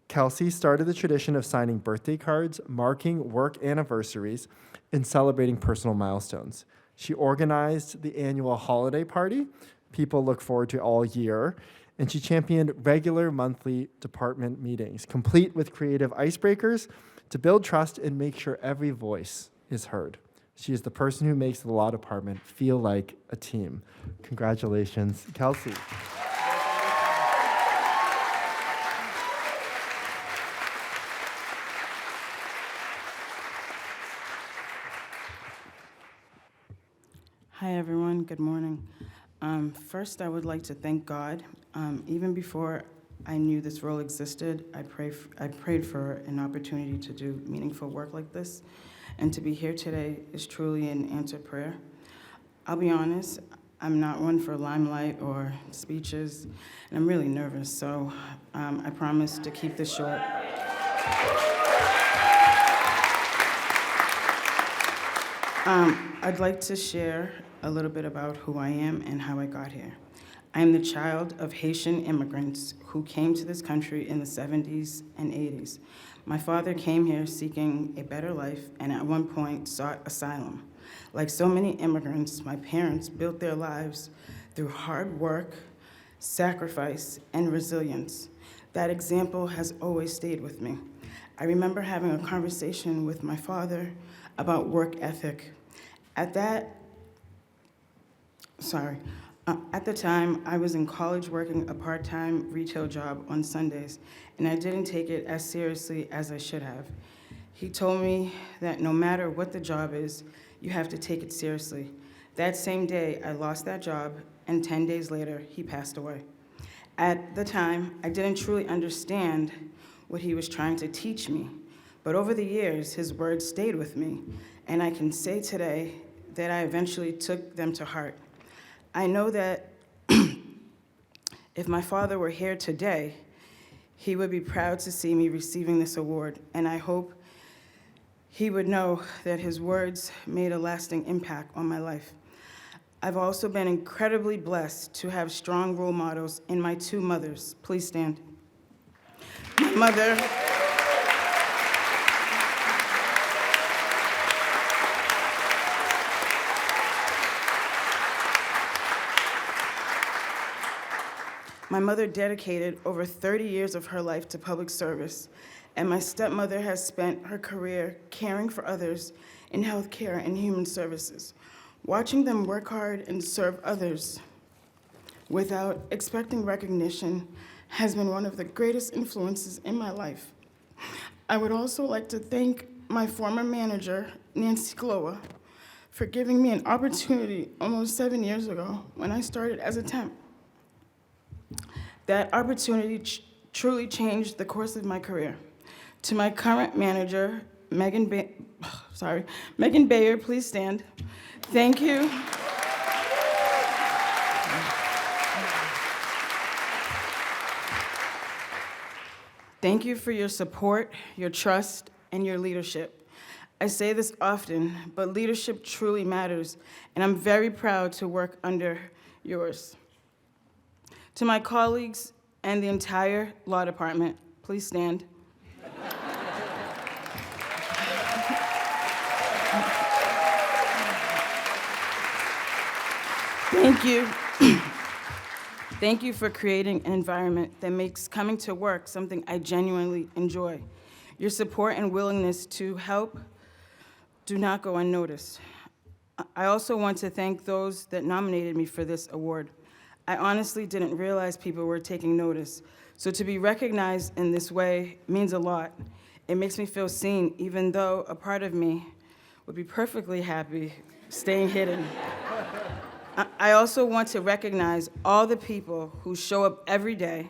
Kelsey started the tradition of signing birthday cards, marking work anniversaries, and celebrating personal milestones. She organized the annual holiday party people look forward to all year, and she championed regular monthly department meetings, complete with creative icebreakers to build trust and make sure every voice is heard. She is the person who makes the law department feel like a team. Congratulations, Kelsey. Hi, everyone. Good morning. First, I would like to thank God. Even before I knew this role existed, I prayed for an opportunity to do meaningful work like this, and to be here today is truly an answered prayer. I'll be honest, I'm not one for limelight or speeches, and I'm really nervous, so I promise to keep this short. I'd like to share a little bit about who I am and how I got here. I am the child of Haitian immigrants who came to this country in the 70s and 80s. My father came here seeking a better life and at one point sought asylum. Like so many immigrants, my parents built their lives through hard work, sacrifice, and resilience. That example has always stayed with me. I remember having a conversation with my father about work ethic. At the time, I was in college working a part-time retail job on Sundays, and I didn't take it as seriously as I should have. He told me that no matter what the job is, you have to take it seriously. That same day, I lost that job, and 10 days later, he passed away. At the time, I didn't truly understand what he was trying to teach me, but over the years, his words stayed with me, and I can say today that I eventually took them to heart. I know that if my father were here today, he would be proud to see me receiving this award, and I hope he would know that his words made a lasting impact on my life. I've also been incredibly blessed to have strong role models in my two mothers. Please stand. My mother, my mother dedicated over 30 years of her life to public service, and my stepmother has spent her career caring for others in healthcare and human services. Watching them work hard and serve others without expecting recognition has been one of the greatest influences in my life. I would also like to thank my former manager, Nancy Glowa, for giving me an opportunity almost 7 years ago when I started as a temp. That opportunity truly changed the course of my career. To my current manager, Megan Bayer, please stand. Thank you. Thank you for your support, your trust, and your leadership. I say this often, but leadership truly matters, and I'm very proud to work under yours. To my colleagues and the entire law department, please stand. Thank you. Thank you for creating an environment that makes coming to work something I genuinely enjoy. Your support and willingness to help do not go unnoticed. I also want to thank those that nominated me for this award. I honestly didn't realize people were taking notice. So to be recognized in this way means a lot. It makes me feel seen, even though a part of me would be perfectly happy staying hidden. I also want to recognize all the people who show up every day,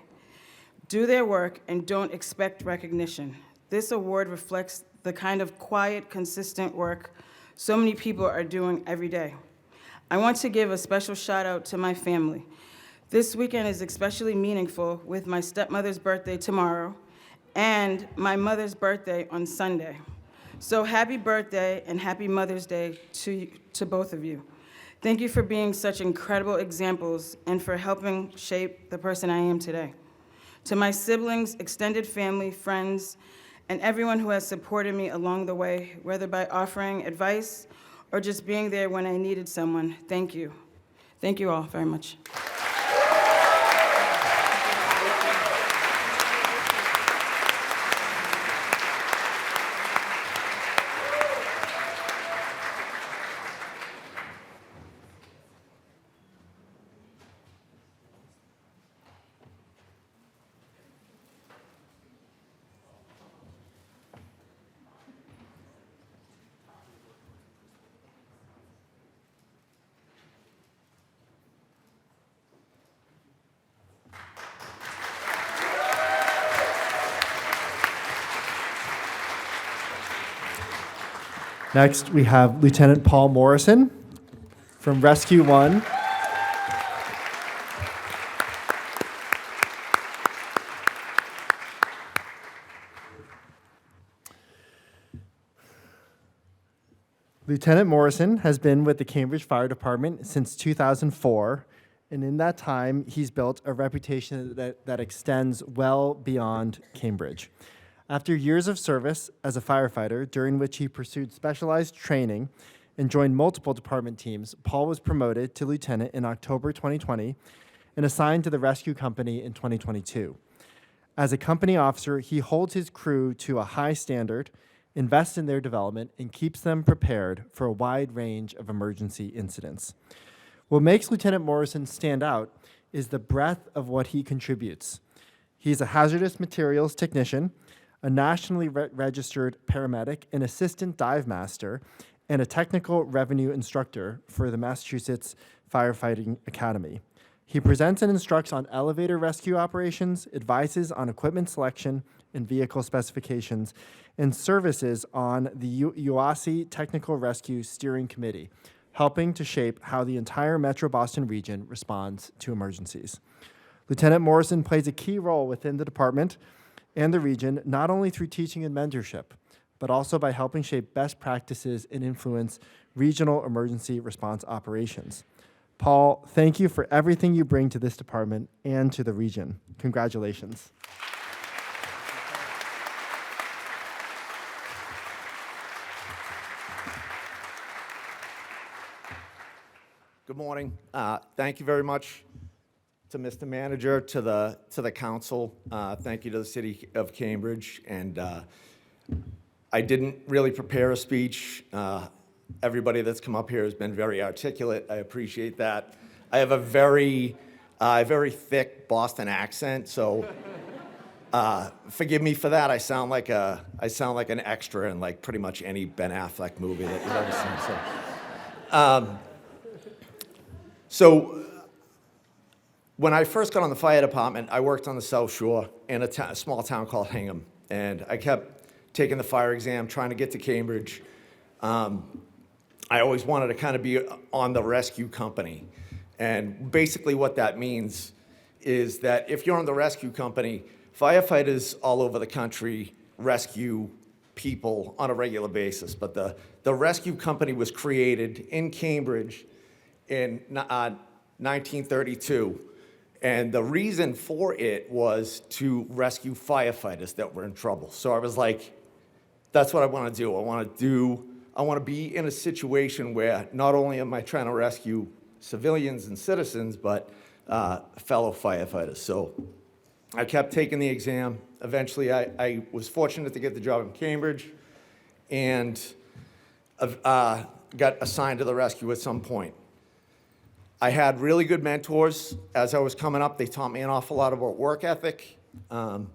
do their work, and don't expect recognition. This award reflects the kind of quiet, consistent work so many people are doing every day. I want to give a special shout out to my family. This weekend is especially meaningful with my stepmother's birthday tomorrow and my mother's birthday on Sunday. So happy birthday and happy Mother's Day to both of you. Thank you for being such incredible examples and for helping shape the person I am today. To my siblings, extended family, friends, and everyone who has supported me along the way, whether by offering advice or just being there when I needed someone, thank you. Thank you all very much. Next, we have Lieutenant Paul Morrison from Rescue 1. Lieutenant Morrison has been with the Cambridge Fire Department since 2004, and in that time, he's built a reputation that extends well beyond Cambridge. After years of service as a firefighter, during which he pursued specialized training and joined multiple department teams, Paul was promoted to lieutenant in October 2020 and assigned to the rescue company in 2022. As a company officer, he holds his crew to a high standard, invests in their development, and keeps them prepared for a wide range of emergency incidents. What makes Lieutenant Morrison stand out is the breadth of what he contributes. He's a hazardous materials technician, a nationally registered paramedic, an assistant dive master, and a technical revenue instructor for the Massachusetts Firefighting Academy. He presents and instructs on elevator rescue operations, advises on equipment selection and vehicle specifications, and services on the UASI Technical Rescue Steering Committee, helping to shape how the entire Metro Boston region responds to emergencies. Lieutenant Morrison plays a key role within the department and the region, not only through teaching and mentorship, but also by helping shape best practices and influence regional emergency response operations. Paul, thank you for everything you bring to this department and to the region. Congratulations. Good morning. Thank you very much to Mr. Manager, to the council. Thank you to the City of Cambridge. And I didn't really prepare a speech. Everybody that's come up here has been very articulate. I appreciate that. I have a very thick Boston accent, so forgive me for that. I sound like an extra in like pretty much any Ben Affleck movie that you've ever seen. So when I first got on the fire department, I worked on the South Shore in a small town called Hingham, and I kept taking the fire exam, trying to get to Cambridge. I always wanted to kind of be on the rescue company. And basically what that means is that if you're on the rescue company, firefighters all over the country rescue people on a regular basis. But the rescue company was created in Cambridge in 1932. And the reason for it was to rescue firefighters that were in trouble. So I was like, that's what I want to do. I want to be in a situation where not only am I trying to rescue civilians and citizens, but fellow firefighters. So I kept taking the exam. Eventually, I was fortunate to get the job in Cambridge and got assigned to the rescue at some point. I had really good mentors as I was coming up. They taught me an awful lot about work ethic and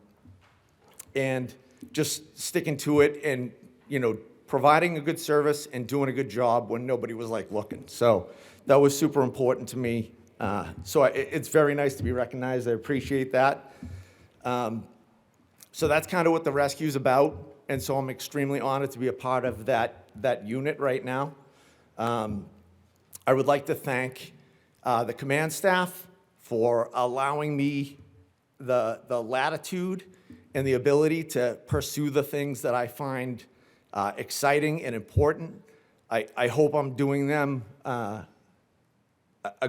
just sticking to it and, providing a good service and doing a good job when nobody was like looking. So that was super important to me. It's very nice to be recognized. I appreciate that. So that's kind of what the rescue's about. And so I'm extremely honored to be a part of that unit right now. I would like to thank the command staff for allowing me the latitude and the ability to pursue the things that I find exciting and important. I hope I'm doing them a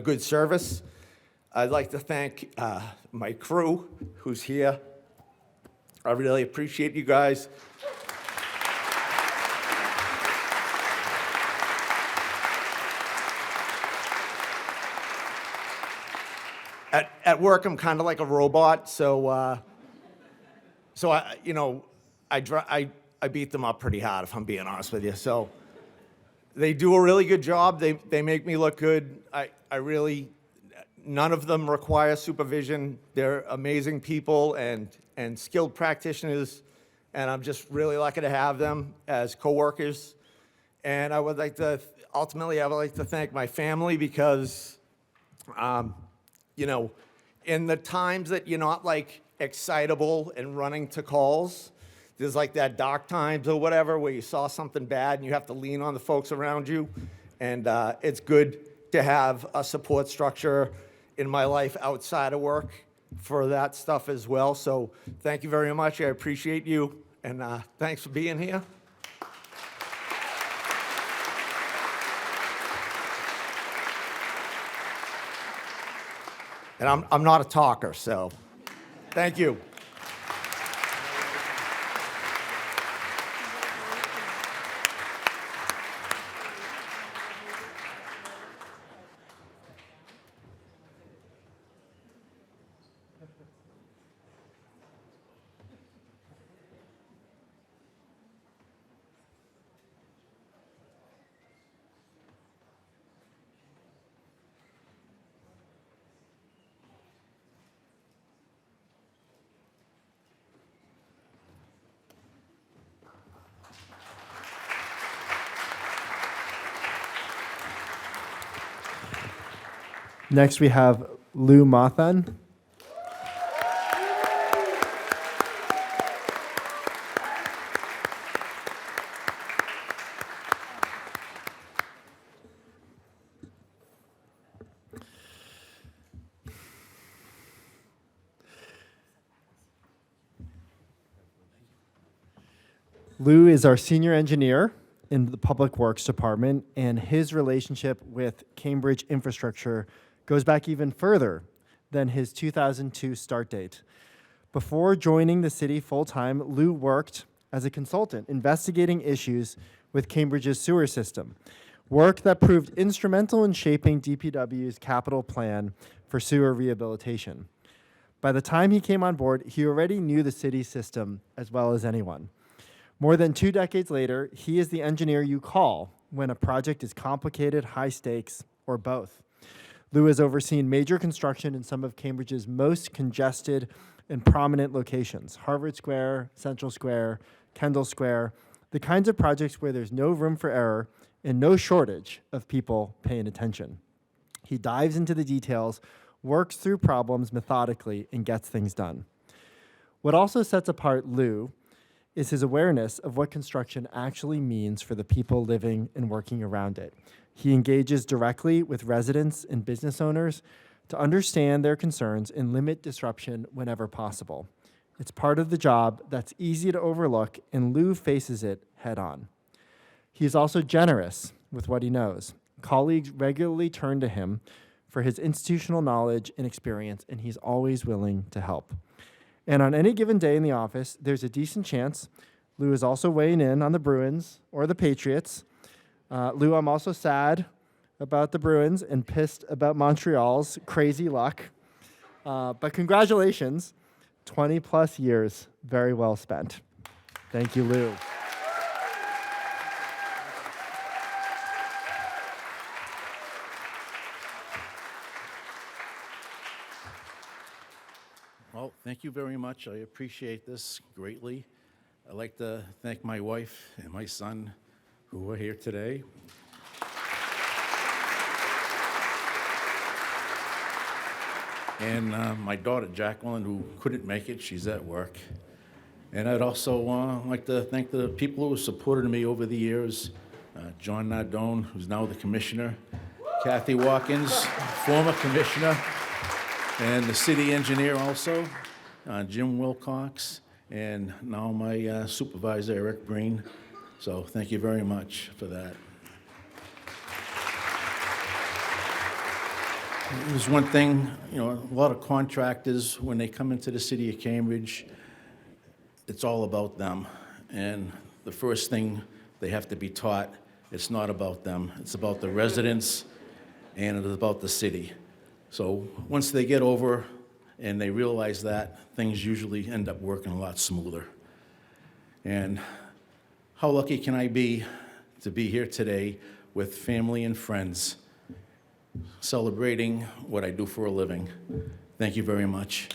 good service. I'd like to thank my crew who's here. I really appreciate you guys. At work, I'm kind of like a robot, so I beat them up pretty hard, if I'm being honest with you. So they do a really good job. They make me look good. None of them require supervision. They're amazing people and skilled practitioners, and I'm just really lucky to have them as coworkers. And I would like to thank my family because, in the times that you're not like excitable and running to calls, there's like that dark times or whatever where you saw something bad and you have to lean on the folks around you. And it's good to have a support structure in my life outside of work for that stuff as well. So thank you very much. I appreciate you. And thanks for being here. And I'm not a talker, so thank you. Next, we have Lou Mathan. Lou is our senior engineer in the Public Works Department, and his relationship with Cambridge infrastructure goes back even further than his 2002 start date. Before joining the city full-time, Lou worked as a consultant investigating issues with Cambridge's sewer system, work that proved instrumental in shaping DPW's capital plan for sewer rehabilitation. By the time he came on board, he already knew the city system as well as anyone. More than 2 decades later, he is the engineer you call when a project is complicated, high stakes, or both. Lou has overseen major construction in some of Cambridge's most congested and prominent locations: Harvard Square, Central Square, Kendall Square, the kinds of projects where there's no room for error and no shortage of people paying attention. He dives into the details, works through problems methodically, and gets things done. What also sets apart Lou is his awareness of what construction actually means for the people living and working around it. He engages directly with residents and business owners to understand their concerns and limit disruption whenever possible. It's part of the job that's easy to overlook, and Lou faces it head on. He is also generous with what he knows. Colleagues regularly turn to him for his institutional knowledge and experience, and he's always willing to help. And on any given day in the office, there's a decent chance Lou is also weighing in on the Bruins or the Patriots. Lou, I'm also sad about the Bruins and pissed about Montreal's crazy luck. But congratulations, 20 plus years, very well spent. Thank you, Lou. Well, thank you very much. I appreciate this greatly. I'd like to thank my wife and my son who are here today. And my daughter, Jacqueline, who couldn't make it. She's at work. And I'd also like to thank the people who have supported me over the years. John Nardone, who's now the commissioner. Kathy Watkins, former commissioner. And the city engineer also, Jim Wilcox, and now my supervisor, Eric Breen. So thank you very much for that. There's one thing, a lot of contractors, when they come into the city of Cambridge, it's all about them. And the first thing they have to be taught, it's not about them. It's about the residents, and it's about the city. So once they get over and they realize that, things usually end up working a lot smoother. And how lucky can I be to be here today with family and friends, celebrating what I do for a living. Thank you very much.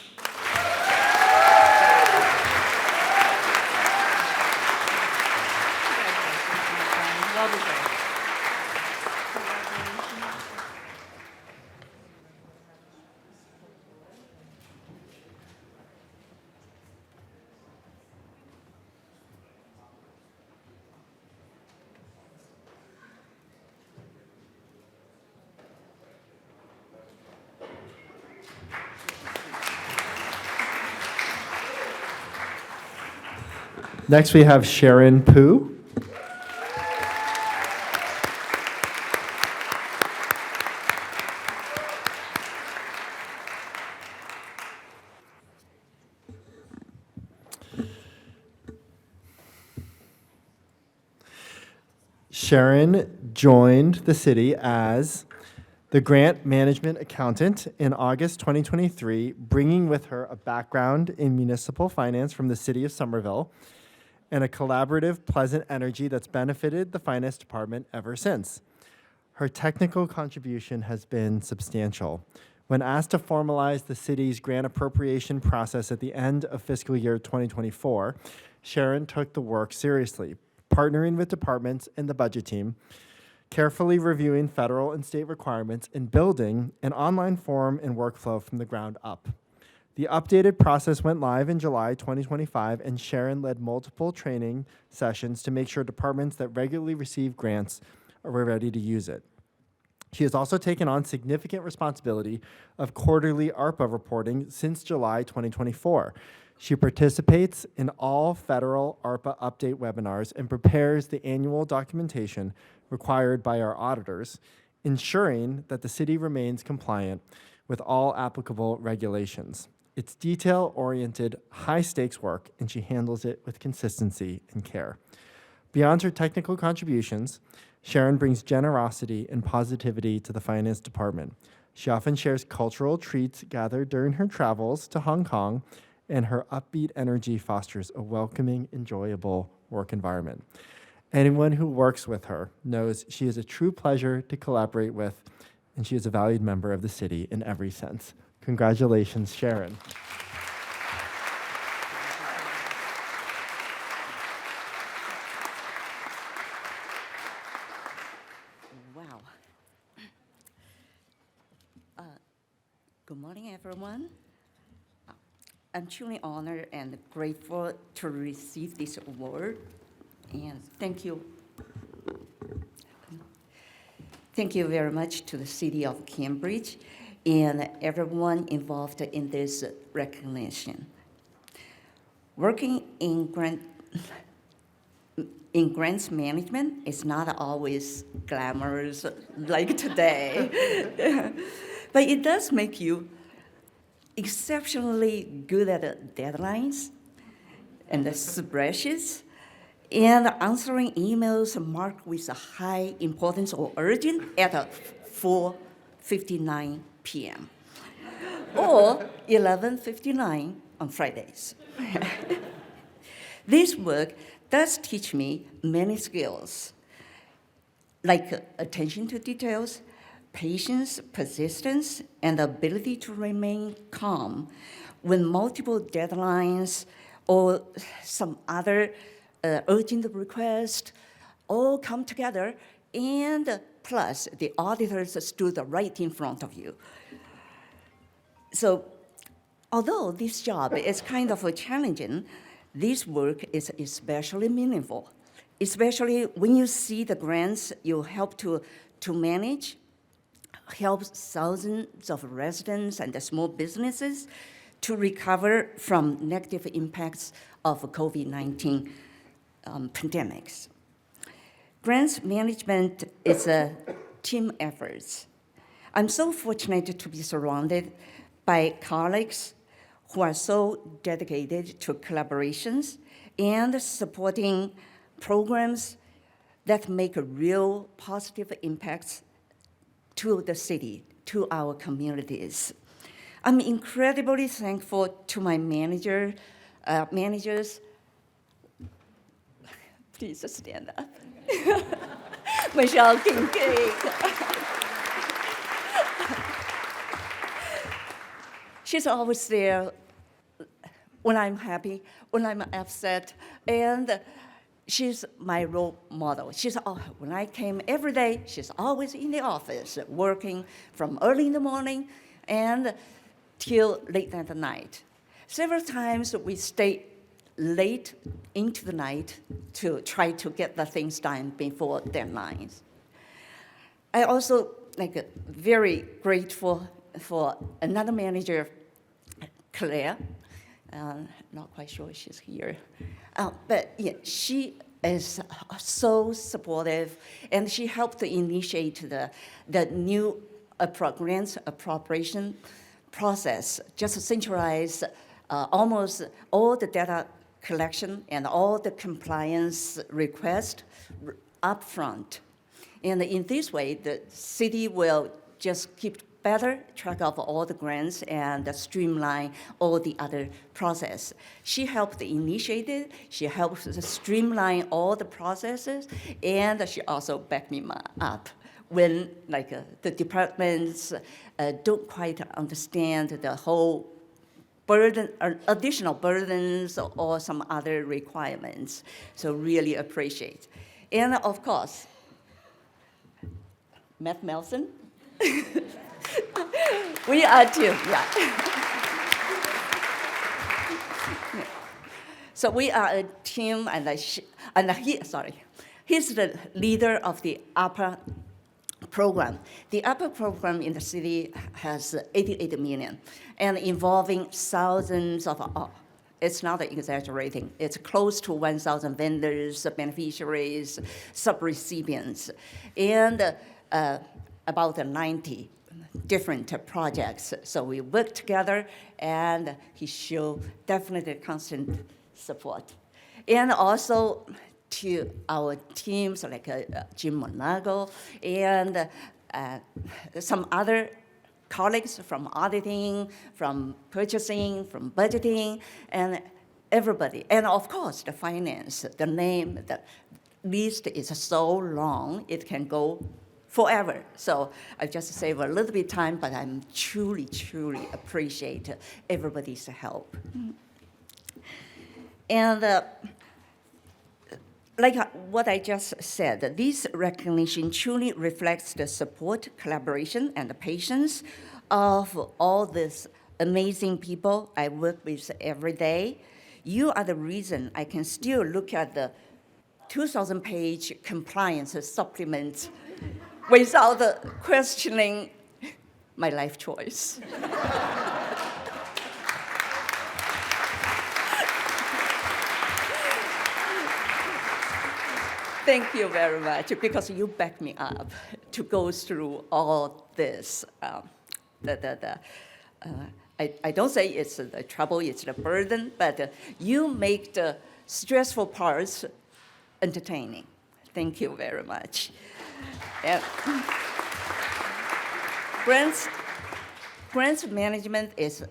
Next, we have Sharon Poo. Sharon joined the city as the grant management accountant in August 2023, bringing with her a background in municipal finance from the city of Somerville and a collaborative, pleasant energy that's benefited the finance department ever since. Her technical contribution has been substantial. When asked to formalize the city's grant appropriation process at the end of fiscal year 2024, Sharon took the work seriously, partnering with departments and the budget team carefully reviewing federal and state requirements, and building an online form and workflow from the ground up. The updated process went live in July 2025, and Sharon led multiple training sessions to make sure departments that regularly receive grants were ready to use it. She has also taken on significant responsibility of quarterly ARPA reporting since July 2024. She participates in all federal ARPA update webinars and prepares the annual documentation required by our auditors, ensuring that the city remains compliant with all applicable regulations. It's detail-oriented, high-stakes work, and she handles it with consistency and care. Beyond her technical contributions, Sharon brings generosity and positivity to the finance department. She often shares cultural treats gathered during her travels to Hong Kong, and her upbeat energy fosters a welcoming, enjoyable work environment. Anyone who works with her knows she is a true pleasure to collaborate with, and she is a valued member of the city in every sense. Congratulations, Sharon. Wow. Good morning, everyone. I'm truly honored and grateful to receive this award, and thank you. Thank you very much to the City of Cambridge and everyone involved in this recognition. Working in grants management is not always glamorous like today, but it does make you exceptionally good at deadlines and the spreadsheets and answering emails marked with a high importance or urgent at 4:59 p.m. or 11:59 on Fridays. This work does teach me many skills, like attention to details, patience, persistence, and the ability to remain calm when multiple deadlines or some other urgent requests all come together, and plus the auditors stood right in front of you. So although this job is kind of challenging, this work is especially meaningful, especially when you see the grants you help to manage, help thousands of residents and the small businesses to recover from negative impacts of COVID-19 pandemics. Grants management is a team effort. I'm so fortunate to be surrounded by colleagues who are so dedicated to collaborations and supporting programs that make a real positive impacts to the city, to our communities. I'm incredibly thankful to my managers. Please stand up. Michelle Kincaid. She's always there when I'm happy, when I'm upset, and she's my role model. When I came every day, she's always in the office, working from early in the morning and till late at night. Several times we stayed late into the night to try to get the things done before deadlines. I also very grateful for another manager, Claire. Not quite sure she's here. But yeah, she is so supportive, and she helped to initiate the new grants appropriation process, just to centralize almost all the data collection and all the compliance requests up front. And in this way, the city will just keep better track of all the grants and streamline all the other process. She helped initiate it, she helped streamline all the processes, and she also backed me up when the departments don't quite understand the whole burden, or additional burdens or some other requirements. So really appreciate. And of course, Matt Melson. We are too, yeah. So we are a team, he's the leader of the upper program. The upper program in the city has 88 million and involving thousands of, it's not exaggerating, it's close to 1,000 vendors, beneficiaries, sub-recipients, and about 90 different projects. So we work together, and he showed definitely constant support. And also to our teams like Jim Monago and some other colleagues from auditing, from purchasing, from budgeting, and everybody. And of course, the finance, the name, the list is so long, it can go forever. So I just save a little bit of time, but I'm truly, truly appreciate everybody's help. And like what I just said, this recognition truly reflects the support, collaboration, and the patience of all these amazing people I work with every day. You are the reason I can still look at the 2,000-page compliance supplement without questioning my life choice. Thank you very much, because you back me up to go through all this. I don't say it's the trouble, it's the burden, but you make the stressful parts entertaining. Thank you very much. And grants management is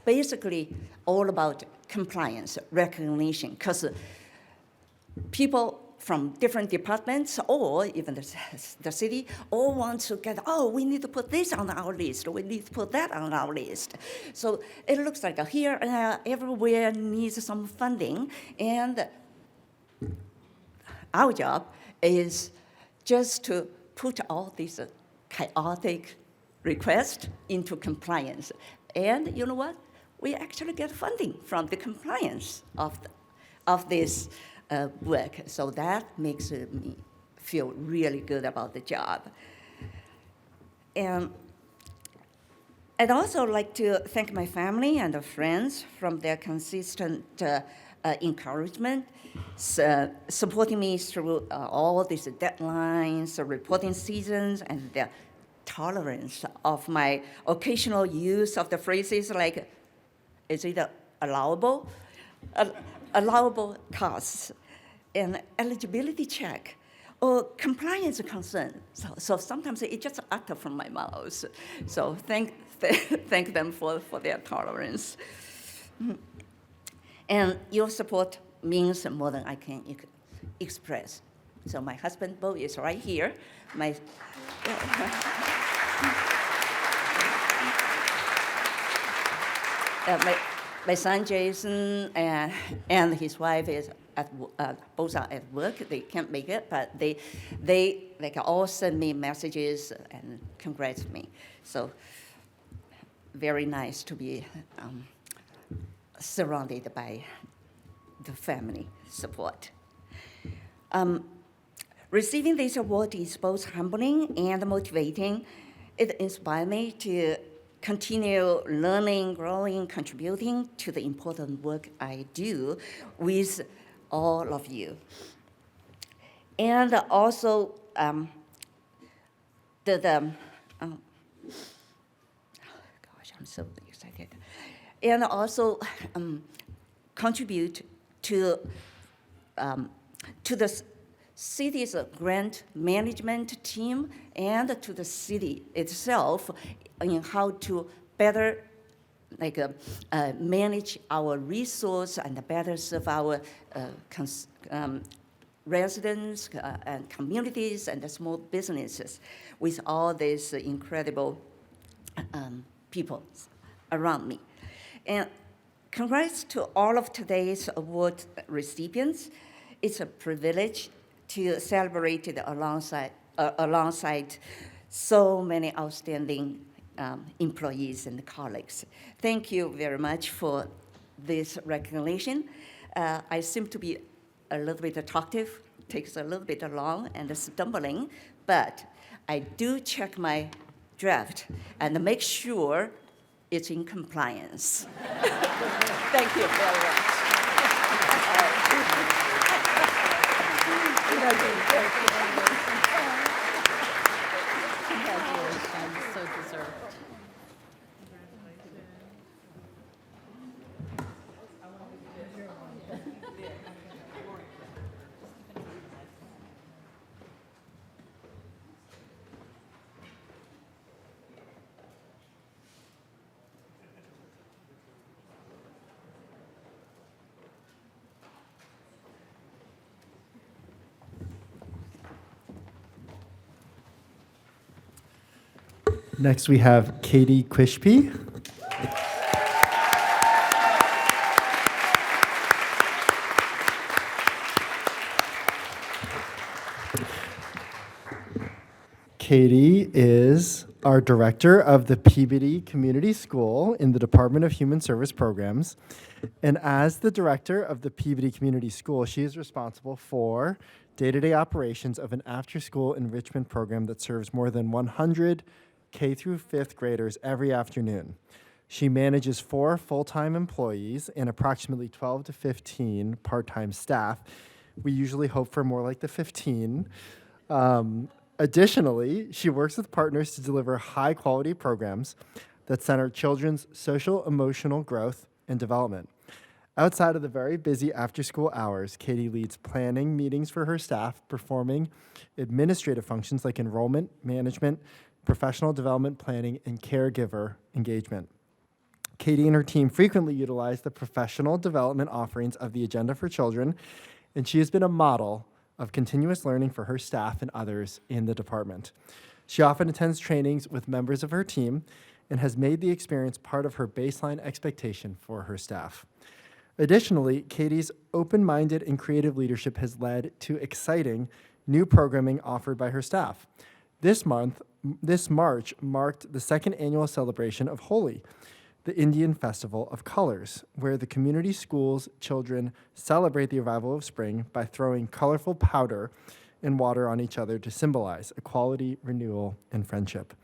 basically all about compliance, recognition, because people from different departments or even the city all want to get, oh, we need to put this on our list, we need to put that on our list. So it looks like here and everywhere needs some funding, and our job is just to put all these chaotic requests into compliance. And you know what? We actually get funding from the compliance of this work. So that makes me feel really good about the job. And I'd also like to thank my family and friends from their consistent encouragement, supporting me through all these deadlines, reporting seasons, and their tolerance of my occasional use of the phrases like, is it allowable? Allowable costs, and eligibility check, or compliance concern. So sometimes it just utter from my mouth. So thank them for their tolerance. And your support means more than I can express. So my husband, Bo, is right here. My son, Jason, and his wife is both are at work. They can't make it, but they can all send me messages and congratulate me. So very nice to be surrounded by the family support. Receiving this award is both humbling and motivating. It inspired me to continue learning, growing, contributing to the important work I do with all of you. And also, gosh, I'm so excited. And also contribute to the city's grant management team and to the city itself in how to better manage our resource and better serve our residents and communities and the small businesses with all these incredible people around me. And congrats to all of today's award recipients. It's a privilege to celebrate it alongside so many outstanding employees and colleagues. Thank you very much for this recognition. I seem to be a little bit talkative, takes a little bit long and stumbling, but I do check my draft and make sure it's in compliance. Thank you very much. Congratulations, so deserved. Next, we have Katie Quishpe. Katie is our director of the Peabody Community School in the Department of Human Service Programs. And as the director of the Peabody Community School, she is responsible for day-to-day operations of an after-school enrichment program that serves more than 100 K through 5th graders every afternoon. She manages 4 full-time employees and approximately 12 to 15 part-time staff. We usually hope for more like the 15. Additionally, she works with partners to deliver high-quality programs that center children's social, emotional growth and development. Outside of the very busy after-school hours, Katie leads planning meetings for her staff, performing administrative functions like enrollment, management, professional development planning, and caregiver engagement. Katie and her team frequently utilize the professional development offerings of the Agenda for Children, and she has been a model of continuous learning for her staff and others in the department. She often attends trainings with members of her team and has made the experience part of her baseline expectation for her staff. Additionally, Katie's open-minded and creative leadership has led to exciting new programming offered by her staff. This March marked the second annual celebration of Holi, the Indian Festival of Colors, where the community school's children celebrate the arrival of spring by throwing colorful powder and water on each other to symbolize equality, renewal, and friendship.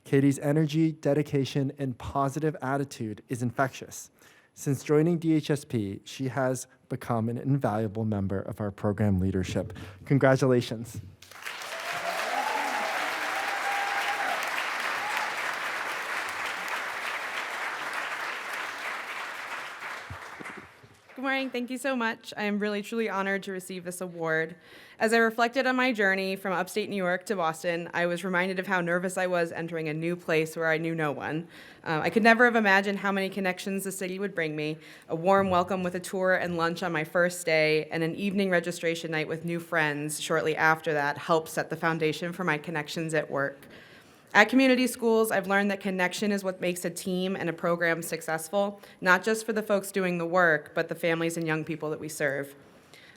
Katie's energy, dedication, and positive attitude is infectious. Since joining DHSP, she has become an invaluable member of our program leadership. Congratulations. Good morning. Thank you so much. I am really, truly honored to receive this award. As I reflected on my journey from upstate New York to Boston, I was reminded of how nervous I was entering a new place where I knew no one. I could never have imagined how many connections the city would bring me, a warm welcome with a tour and lunch on my first day, and an evening registration night with new friends shortly after that helped set the foundation for my connections at work. At community schools, I've learned that connection is what makes a team and a program successful, not just for the folks doing the work, but the families and young people that we serve.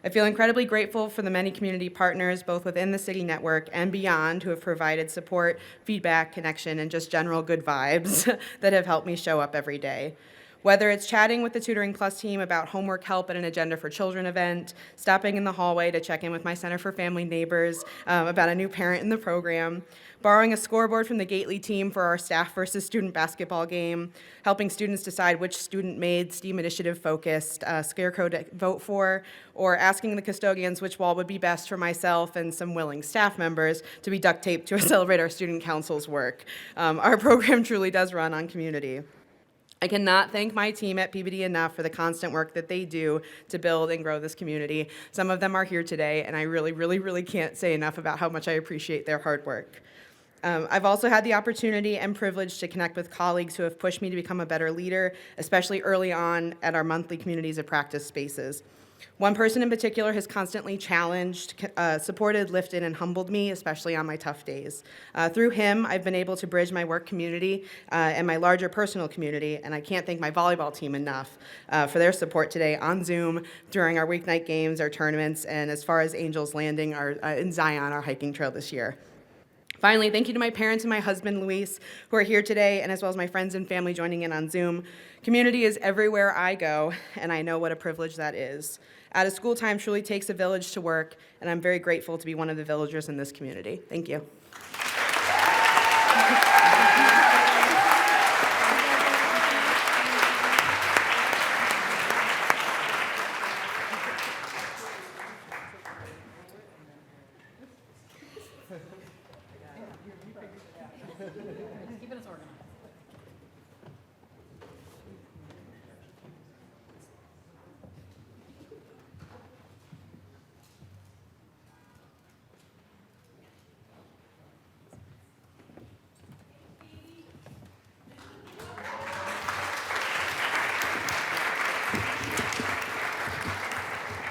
I feel incredibly grateful for the many community partners, both within the city network and beyond, who have provided support, feedback, connection, and just general good vibes that have helped me show up every day. Whether it's chatting with the Tutoring Plus team about homework help at an Agenda for Children event, stopping in the hallway to check in with my Center for Family Neighbors about a new parent in the program, borrowing a scoreboard from the Gately team for our staff versus student basketball game, helping students decide which student-made, STEAM initiative-focused scarecrow to vote for, or asking the custodians which wall would be best for myself and some willing staff members to be duct taped to celebrate our student council's work. Our program truly does run on community. I cannot thank my team at Peabody enough for the constant work that they do to build and grow this community. Some of them are here today, and I really can't say enough about how much I appreciate their hard work. I've also had the opportunity and privilege to connect with colleagues who have pushed me to become a better leader, especially early on at our monthly Communities of Practice spaces. One person in particular has constantly challenged, supported, lifted, and humbled me, especially on my tough days. Through him, I've been able to bridge my work community and my larger personal community, and I can't thank my volleyball team enough for their support today on Zoom during our weeknight games, our tournaments, and as far as Angels Landing in Zion, our hiking trail this year. Finally, thank you to my parents and my husband, Luis, who are here today, and as well as my friends and family joining in on Zoom. Community is everywhere I go, and I know what a privilege that is. Out of school time truly takes a village to work, and I'm very grateful to be one of the villagers in this community. Thank you.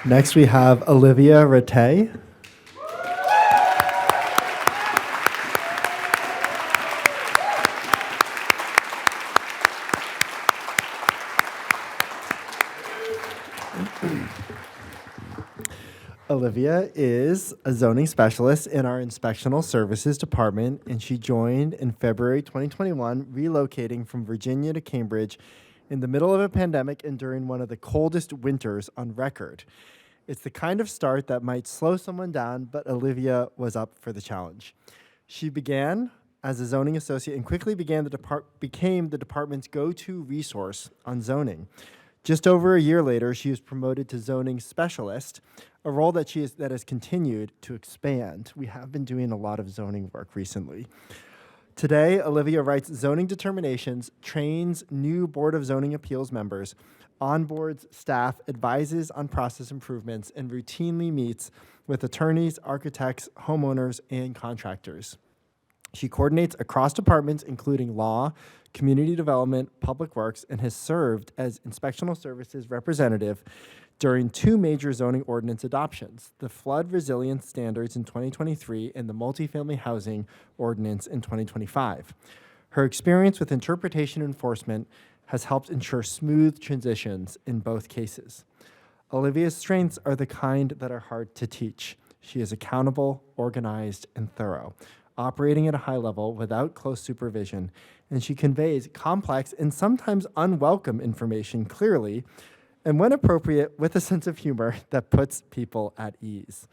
Next, we have Olivia Rattay. Olivia is a zoning specialist in our inspectional services department, and she joined in February 2021, relocating from Virginia to Cambridge in the middle of a pandemic and during one of the coldest winters on record. It's the kind of start that might slow someone down, but Olivia was up for the challenge. She began as a zoning associate and quickly became the department's go-to resource on zoning. Just over a year later, she was promoted to zoning specialist, a role that has continued to expand. We have been doing a lot of zoning work recently. Today, Olivia writes zoning determinations, trains new Board of Zoning Appeals members, onboards staff, advises on process improvements, and routinely meets with attorneys, architects, homeowners, and contractors. She coordinates across departments, including law, community development, public works, and has served as inspectional services representative during two major zoning ordinance adoptions, the flood resilience standards in 2023 and the multifamily housing ordinance in 2025. Her experience with interpretation enforcement has helped ensure smooth transitions in both cases. Olivia's strengths are the kind that are hard to teach. She is accountable, organized, and thorough, operating at a high level without close supervision, and she conveys complex and sometimes unwelcome information clearly, and when appropriate, with a sense of humor that puts people at ease.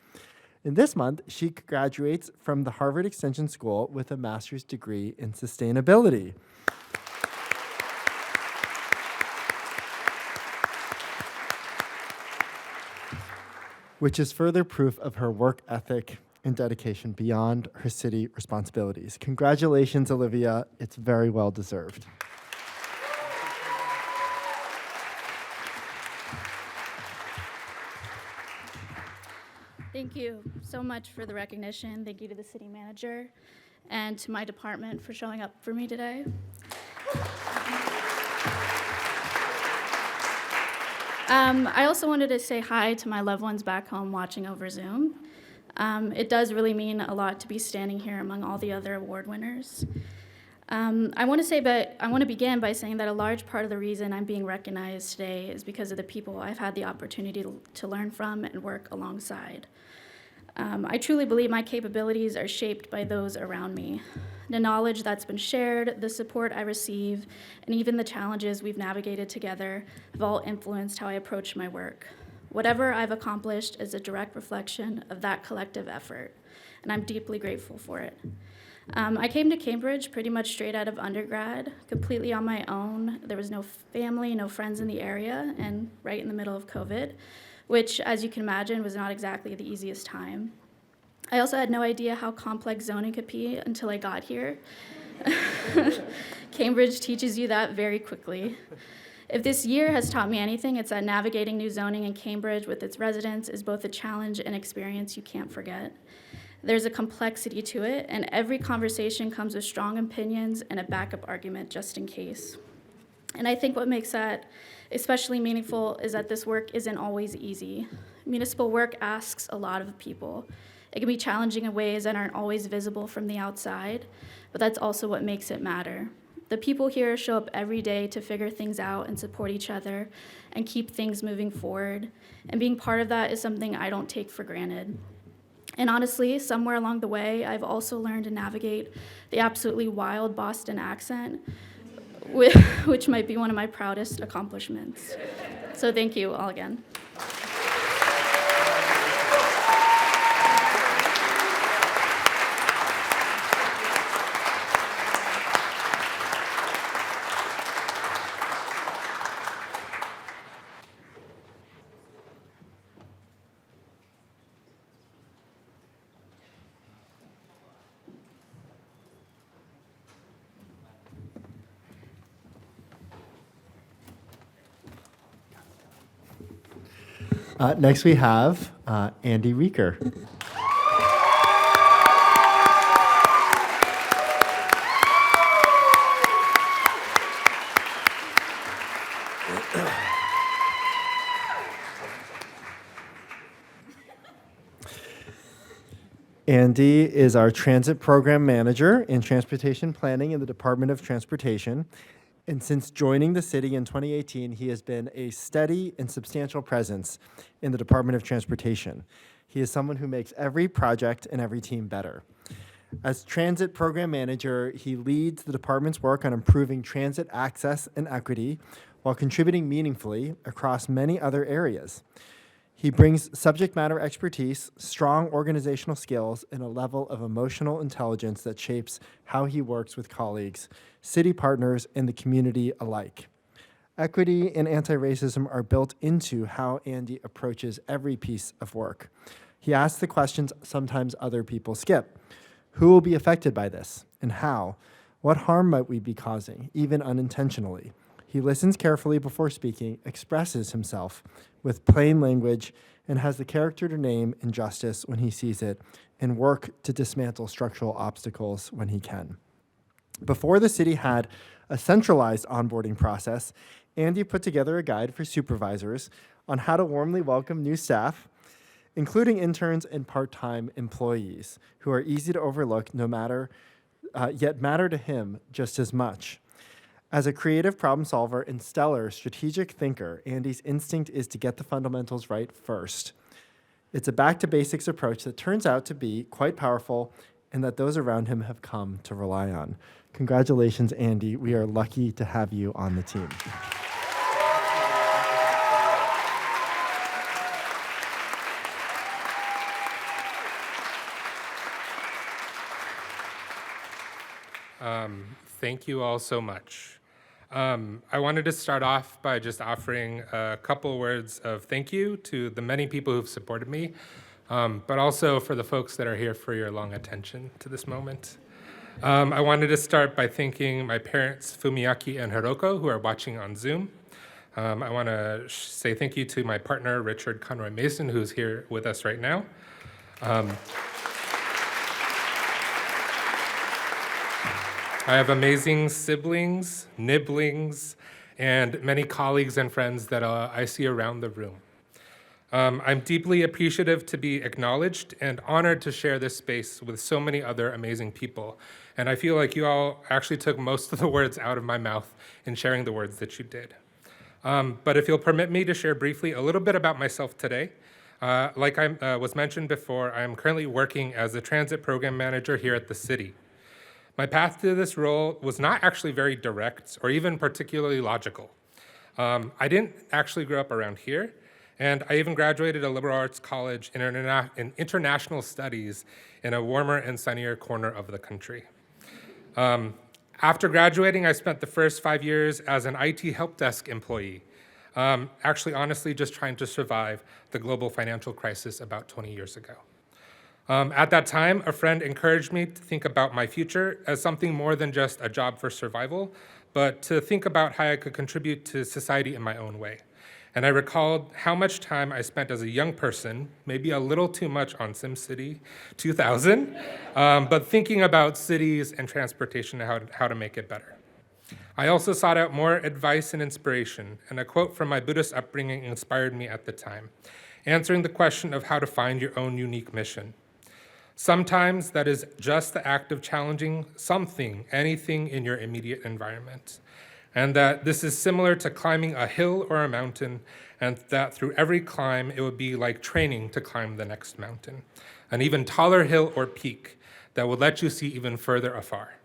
In this month, she graduates from the Harvard Extension School with a master's degree in sustainability. Which is further proof of her work ethic and dedication beyond her city responsibilities. Congratulations, Olivia. It's very well deserved. Thank you so much for the recognition. Thank you to the city manager and to my department for showing up for me today. I also wanted to say hi to my loved ones back home watching over Zoom. It does really mean a lot to be standing here among all the other award winners. I want to begin by saying that a large part of the reason I'm being recognized today is because of the people I've had the opportunity to learn from and work alongside. I truly believe my capabilities are shaped by those around me. The knowledge that's been shared, the support I receive, and even the challenges we've navigated together have all influenced how I approach my work. Whatever I've accomplished is a direct reflection of that collective effort, and I'm deeply grateful for it. I came to Cambridge pretty much straight out of undergrad, completely on my own. There was no family, no friends in the area, and right in the middle of COVID, which, as you can imagine, was not exactly the easiest time. I also had no idea how complex zoning could be until I got here. Cambridge teaches you that very quickly. If this year has taught me anything, it's that navigating new zoning in Cambridge with its residents is both a challenge and experience you can't forget. There's a complexity to it, and every conversation comes with strong opinions and a backup argument just in case. And I think what makes that especially meaningful is that this work isn't always easy. Municipal work asks a lot of people. It can be challenging in ways that aren't always visible from the outside, but that's also what makes it matter. The people here show up every day to figure things out and support each other and keep things moving forward. And being part of that is something I don't take for granted. And honestly, somewhere along the way, I've also learned to navigate the absolutely wild Boston accent, which might be one of my proudest accomplishments. So thank you all again. Next we have Andy Reeker. Andy is our transit program manager in transportation planning in the Department of Transportation. And since joining the city in 2018, he has been a steady and substantial presence in the Department of Transportation. He is someone who makes every project and every team better. As transit program manager, he leads the department's work on improving transit access and equity while contributing meaningfully across many other areas. He brings subject matter expertise, strong organizational skills, and a level of emotional intelligence that shapes how he works with colleagues, city partners, and the community alike. Equity and anti-racism are built into how Andy approaches every piece of work. He asks the questions sometimes other people skip. Who will be affected by this, and how? What harm might we be causing, even unintentionally? He listens carefully before speaking, expresses himself with plain language, and has the character to name injustice when he sees it, and work to dismantle structural obstacles when he can. Before the city had a centralized onboarding process, Andy put together a guide for supervisors on how to warmly welcome new staff, including interns and part-time employees, who are easy to overlook yet matter to him just as much. As a creative problem solver and stellar strategic thinker, Andy's instinct is to get the fundamentals right first. It's a back-to-basics approach that turns out to be quite powerful and that those around him have come to rely on. Congratulations, Andy. We are lucky to have you on the team. Thank you all so much. I wanted to start off by just offering a couple words of thank you to the many people who've supported me, but also for the folks that are here for your long attention to this moment. I wanted to start by thanking my parents, Fumiaki and Hiroko, who are watching on Zoom. I want to say thank you to my partner, Richard Conroy Mason, who's here with us right now. I have amazing siblings, nibblings, and many colleagues and friends that I see around the room. I'm deeply appreciative to be acknowledged and honored to share this space with so many other amazing people. And I feel like you all actually took most of the words out of my mouth in sharing the words that you did. But if you'll permit me to share briefly a little bit about myself today. Like I was mentioned before, I'm currently working as a transit program manager here at the city. My path to this role was not actually very direct or even particularly logical. I didn't actually grow up around here, and I even graduated a liberal arts college in international studies in a warmer and sunnier corner of the country. After graduating, I spent the first 5 years as an IT help desk employee, actually honestly just trying to survive the global financial crisis about 20 years ago. At that time, a friend encouraged me to think about my future as something more than just a job for survival, but to think about how I could contribute to society in my own way. And I recalled how much time I spent as a young person, maybe a little too much on SimCity 2000, but thinking about cities and transportation and how to make it better. I also sought out more advice and inspiration, and a quote from my Buddhist upbringing inspired me at the time, answering the question of how to find your own unique mission. Sometimes that is just the act of challenging something, anything in your immediate environment. And that this is similar to climbing a hill or a mountain, and that through every climb, it would be like training to climb the next mountain. an even taller hill or peak that will let you see even further afar.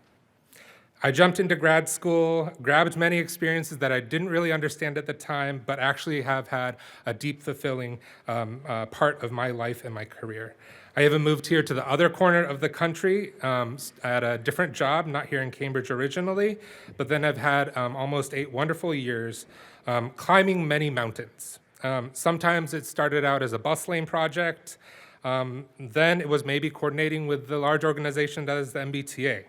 I jumped into grad school, grabbed many experiences that I didn't really understand at the time, but actually have had a deep, fulfilling part of my life and my career. I even moved here to the other corner of the country at a different job, not here in Cambridge originally, but then I've had almost 8 wonderful years climbing many mountains. Sometimes it started out as a bus lane project. Then it was maybe coordinating with the large organization that is the MBTA.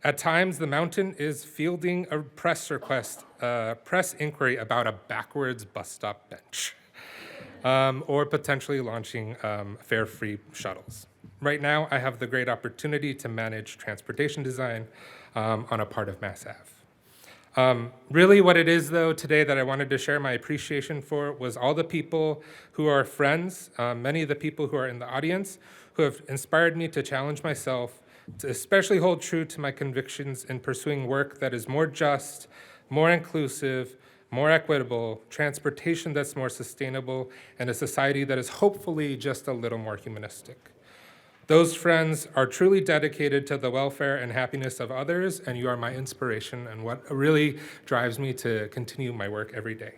At times, the mountain is fielding a press request, press inquiry about a backwards bus stop bench, or potentially launching fare-free shuttles. Right now, I have the great opportunity to manage transportation design on a part of Mass Ave. Really what it is, though, today that I wanted to share my appreciation for was all the people who are friends, many of the people who are in the audience, who have inspired me to challenge myself, to especially hold true to my convictions in pursuing work that is more just, more inclusive, more equitable, transportation that's more sustainable, and a society that is hopefully just a little more humanistic. Those friends are truly dedicated to the welfare and happiness of others, and you are my inspiration and what really drives me to continue my work every day.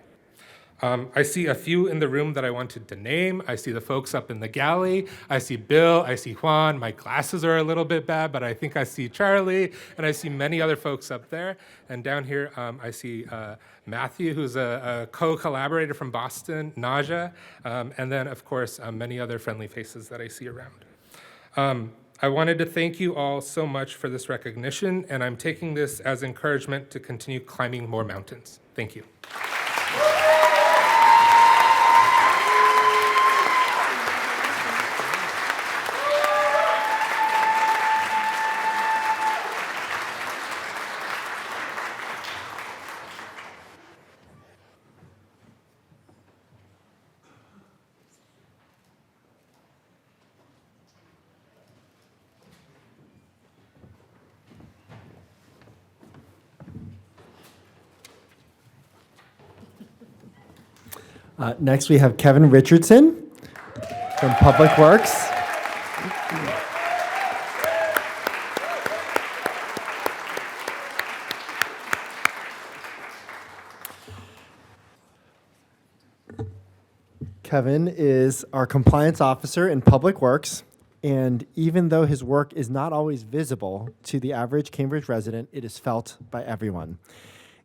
I see a few in the room that I wanted to name. I see the folks up in the galley. I see Bill, I see Juan. My glasses are a little bit bad, but I think I see Charlie, and I see many other folks up there. And down here, I see Matthew, who's a co-collaborator from Boston, Naja, and then, of course, many other friendly faces that I see around. I wanted to thank you all so much for this recognition, and I'm taking this as encouragement to continue climbing more mountains. Thank you. Next, we have Kevin Richardson from Public Works. Kevin is our compliance officer in Public Works, and even though his work is not always visible to the average Cambridge resident, it is felt by everyone.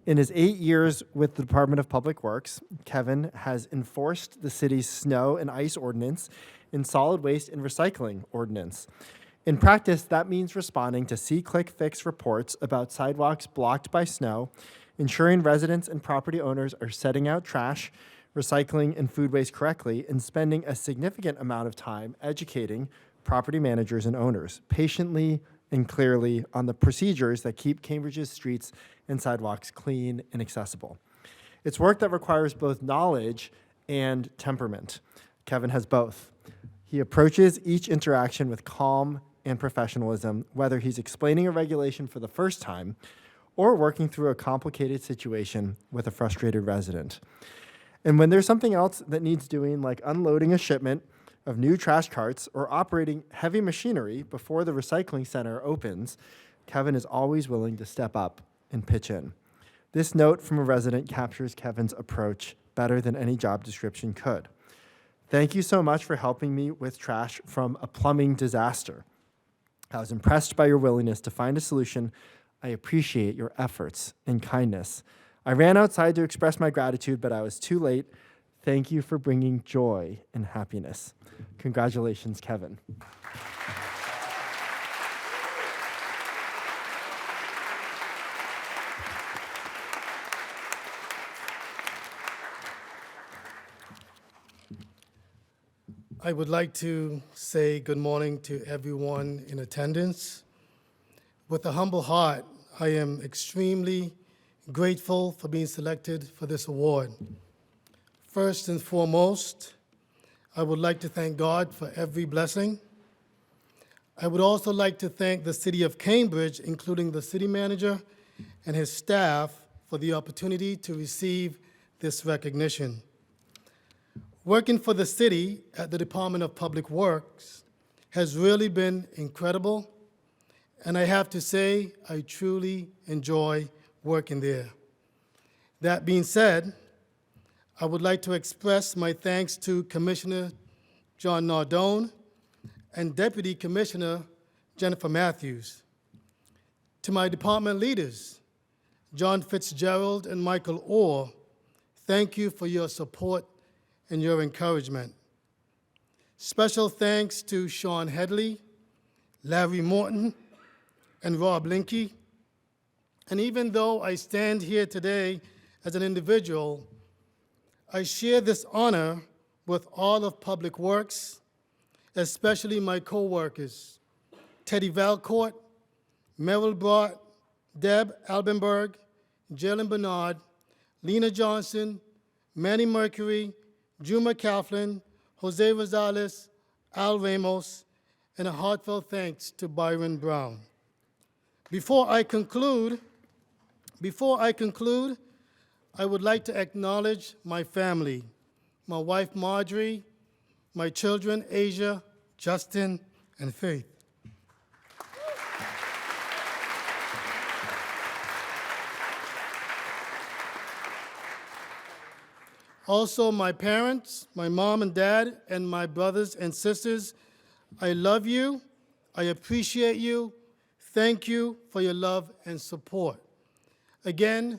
In his 8 years with the Department of Public Works, Kevin has enforced the city's snow and ice ordinance and solid waste and recycling ordinance. In practice, that means responding to see-click-fix reports about sidewalks blocked by snow, ensuring residents and property owners are setting out trash, recycling, and food waste correctly, and spending a significant amount of time educating property managers and owners patiently and clearly on the procedures that keep Cambridge's streets and sidewalks clean and accessible. It's work that requires both knowledge and temperament. Kevin has both. He approaches each interaction with calm and professionalism, whether he's explaining a regulation for the first time or working through a complicated situation with a frustrated resident. And when there's something else that needs doing, like unloading a shipment of new trash carts or operating heavy machinery before the recycling center opens, Kevin is always willing to step up and pitch in. This note from a resident captures Kevin's approach better than any job description could. Thank you so much for helping me with trash from a plumbing disaster. I was impressed by your willingness to find a solution. I appreciate your efforts and kindness. I ran outside to express my gratitude, but I was too late. Thank you for bringing joy and happiness. Congratulations, Kevin. I would like to say good morning to everyone in attendance. With a humble heart, I am extremely grateful for being selected for this award. First and foremost, I would like to thank God for every blessing. I would also like to thank the City of Cambridge, including the city manager and his staff, for the opportunity to receive this recognition. Working for the city at the Department of Public Works has really been incredible, and I have to say, I truly enjoy working there. That being said, I would like to express my thanks to Commissioner John Nardone and Deputy Commissioner Jennifer Matthews. To my department leaders, John Fitzgerald and Michael Orr, thank you for your support and your encouragement. Special thanks to Sean Headley, Larry Morton, and Rob Linke. And even though I stand here today as an individual, I share this honor with all of Public Works, especially my co-workers, Teddy Valcourt, Merrill Brott, Deb Albenberg, Jalen Bernard, Lena Johnson, Manny Mercury, Juma Coughlin, Jose Rosales, Al Ramos, and a heartfelt thanks to Byron Brown. Before I conclude, I would like to acknowledge my family, my wife Marjorie, my children Asia, Justin, and Faith. Also, my parents, my mom and dad, and my brothers and sisters, I love you, I appreciate you, thank you for your love and support. Again,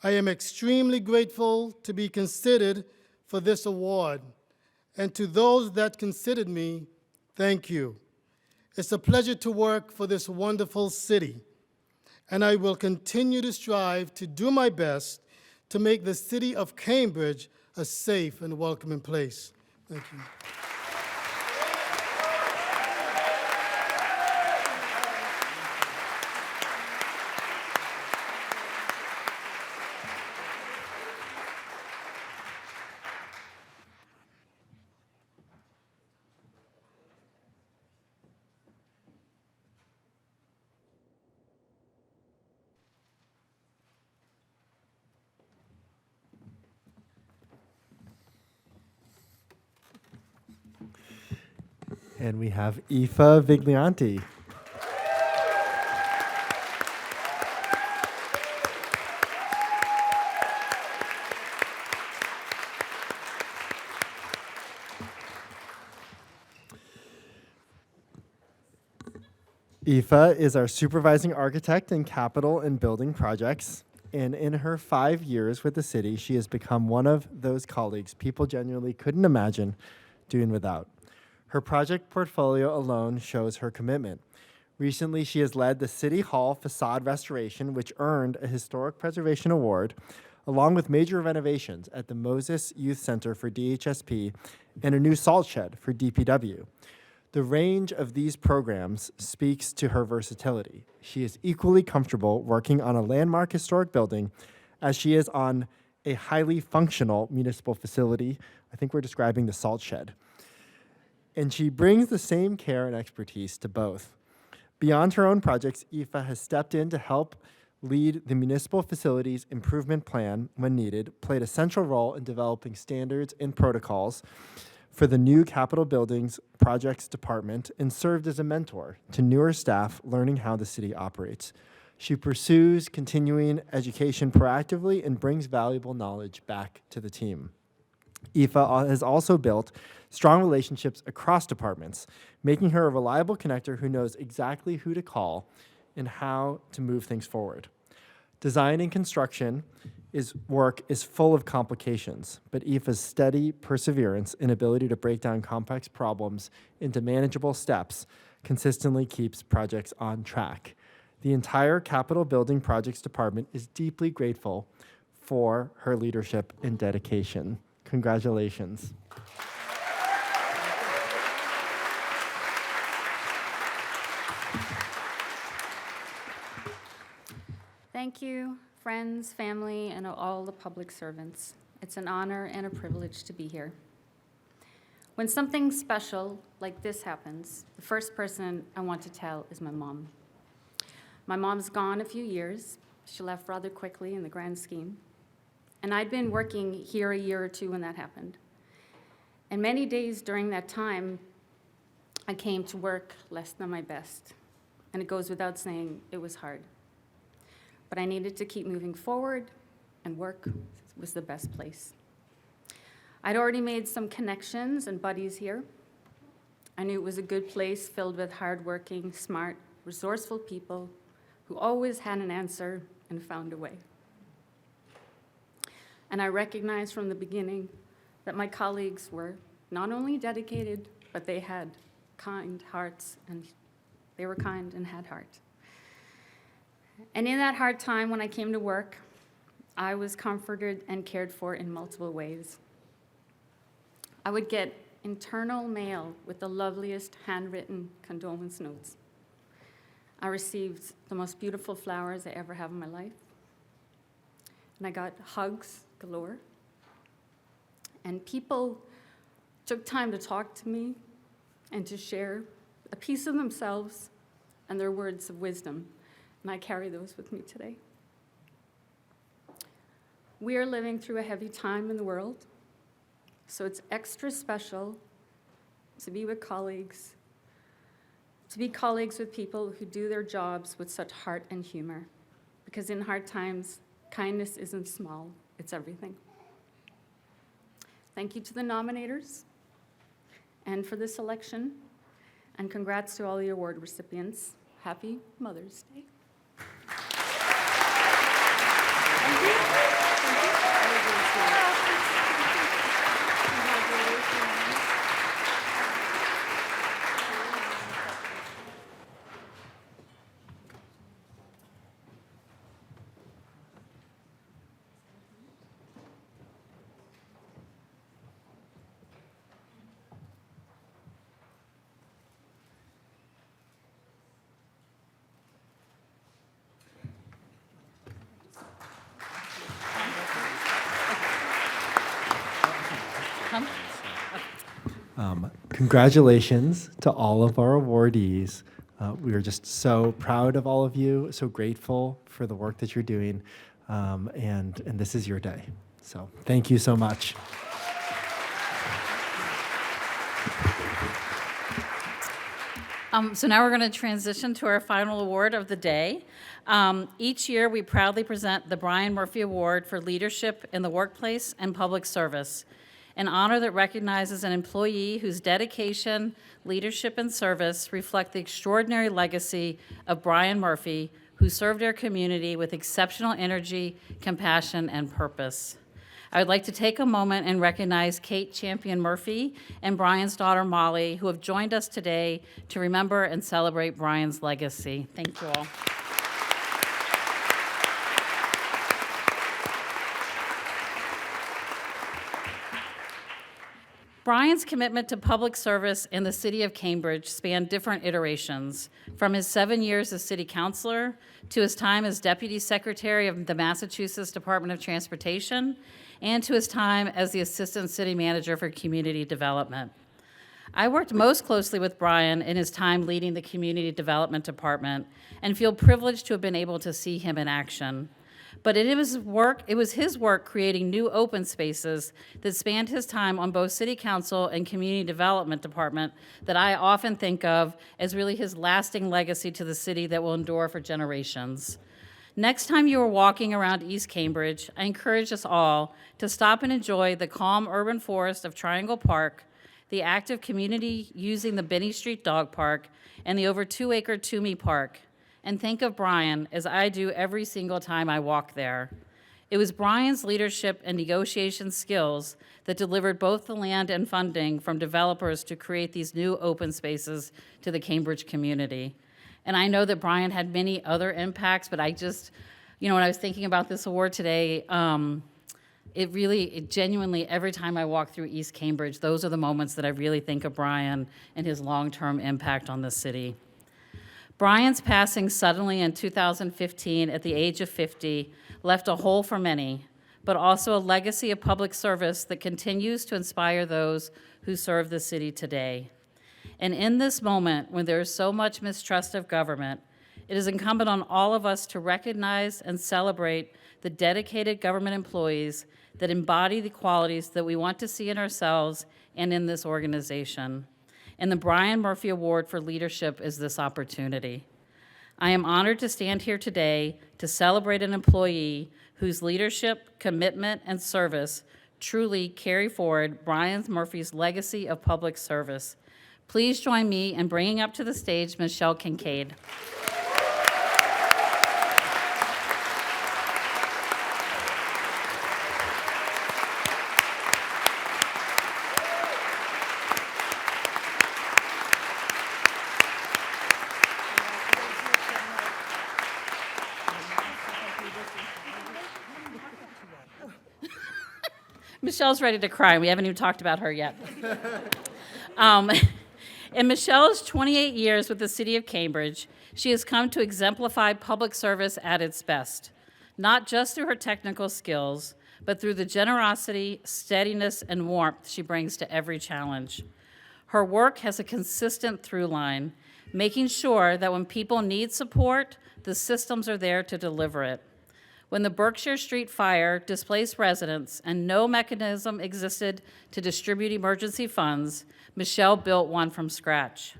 I am extremely grateful to be considered for this award, and to those that considered me, thank you. It's a pleasure to work for this wonderful city, and I will continue to strive to do my best to make the city of Cambridge a safe and welcoming place. Thank you. And we have Aoife Viglianti. Aoife is our supervising architect in capital and building projects. And in her 5 years with the city, she has become one of those colleagues people genuinely couldn't imagine doing without. Her project portfolio alone shows her commitment. Recently, she has led the City Hall facade restoration, which earned a Historic Preservation Award, along with major renovations at the Moses Youth Center for DHSP and a new salt shed for DPW. The range of these programs speaks to her versatility. She is equally comfortable working on a landmark historic building as she is on a highly functional municipal facility. I think we're describing the salt shed. And she brings the same care and expertise to both. Beyond her own projects, Aoife has stepped in to help lead the municipal facilities improvement plan when needed, played a central role in developing standards and protocols for the new Capitol Buildings Projects Department, and served as a mentor to newer staff learning how the city operates. She pursues continuing education proactively and brings valuable knowledge back to the team. Aoife has also built strong relationships across departments, making her a reliable connector who knows exactly who to call and how to move things forward. Design and construction work is full of complications, but Aoife's steady perseverance and ability to break down complex problems into manageable steps consistently keeps projects on track. The entire Capitol Building Projects Department is deeply grateful for her leadership and dedication. Congratulations. Thank you, friends, family, and all the public servants. It's an honor and a privilege to be here. When something special like this happens, the first person I want to tell is my mom. My mom's gone a few years. She left rather quickly in the grand scheme. And I'd been working here a year or two when that happened. And many days during that time, I came to work less than my best, and it goes without saying it was hard. But I needed to keep moving forward, and work was the best place. I'd already made some connections and buddies here. I knew it was a good place filled with hardworking, smart, resourceful people who always had an answer and found a way. And I recognized from the beginning that my colleagues were not only dedicated, but they had kind hearts, and they were kind and had heart. And in that hard time when I came to work, I was comforted and cared for in multiple ways. I would get internal mail with the loveliest handwritten condolence notes. I received the most beautiful flowers I ever have in my life. And I got hugs galore. And people took time to talk to me and to share a piece of themselves and their words of wisdom. And I carry those with me today. We are living through a heavy time in the world, so it's extra special to be with colleagues, to be colleagues with people who do their jobs with such heart and humor. Because in hard times, kindness isn't small, it's everything. Thank you to the nominators and for this election, and congrats to all the award recipients. Happy Mother's Day. Congratulations to all of our awardees. We are just so proud of all of you, so grateful for the work that you're doing, and this is your day. So thank you so much. So now we're going to transition to our final award of the day. Each year, we proudly present the Brian Murphy Award for Leadership in the Workplace and Public Service, an honor that recognizes an employee whose dedication, leadership, and service reflect the extraordinary legacy of Brian Murphy, who served our community with exceptional energy, compassion, and purpose. I would like to take a moment and recognize Kate Champion Murphy and Brian's daughter Molly, who have joined us today to remember and celebrate Brian's legacy. Thank you all. Brian's commitment to public service in the city of Cambridge spanned different iterations, from his 7 years as city councilor to his time as deputy secretary of the Massachusetts Department of Transportation, and to his time as the assistant city manager for community development. I worked most closely with Brian in his time leading the community development department and feel privileged to have been able to see him in action. But it was his work creating new open spaces that spanned his time on both City Council and Community Development Department that I often think of as really his lasting legacy to the city that will endure for generations. Next time you are walking around East Cambridge, I encourage us all to stop and enjoy the calm urban forest of Triangle Park, the active community using the Binney Street Dog Park, and the over 2-acre Toomey Park. And think of Brian, as I do every single time I walk there. It was Brian's leadership and negotiation skills that delivered both the land and funding from developers to create these new open spaces to the Cambridge community. And I know that Brian had many other impacts, but I just, when I was thinking about this award today, it genuinely, every time I walk through East Cambridge, those are the moments that I really think of Brian and his long-term impact on the city. Brian's passing suddenly in 2015 at the age of 50 left a hole for many, but also a legacy of public service that continues to inspire those who serve the city today. And in this moment, when there is so much mistrust of government, it is incumbent on all of us to recognize and celebrate the dedicated government employees that embody the qualities that we want to see in ourselves and in this organization. and the Brian Murphy Award for Leadership is this opportunity. I am honored to stand here today to celebrate an employee whose leadership, commitment, and service truly carry forward Brian Murphy's legacy of public service. Please join me in bringing up to the stage Michelle Kincaid. Michelle's ready to cry. We haven't even talked about her yet. In Michelle's 28 years with the City of Cambridge, she has come to exemplify public service at its best, not just through her technical skills, but through the generosity, steadiness, and warmth she brings to every challenge. Her work has a consistent through line, making sure that when people need support, the systems are there to deliver it. When the Berkshire Street fire displaced residents and no mechanism existed to distribute emergency funds, Michelle built one from scratch.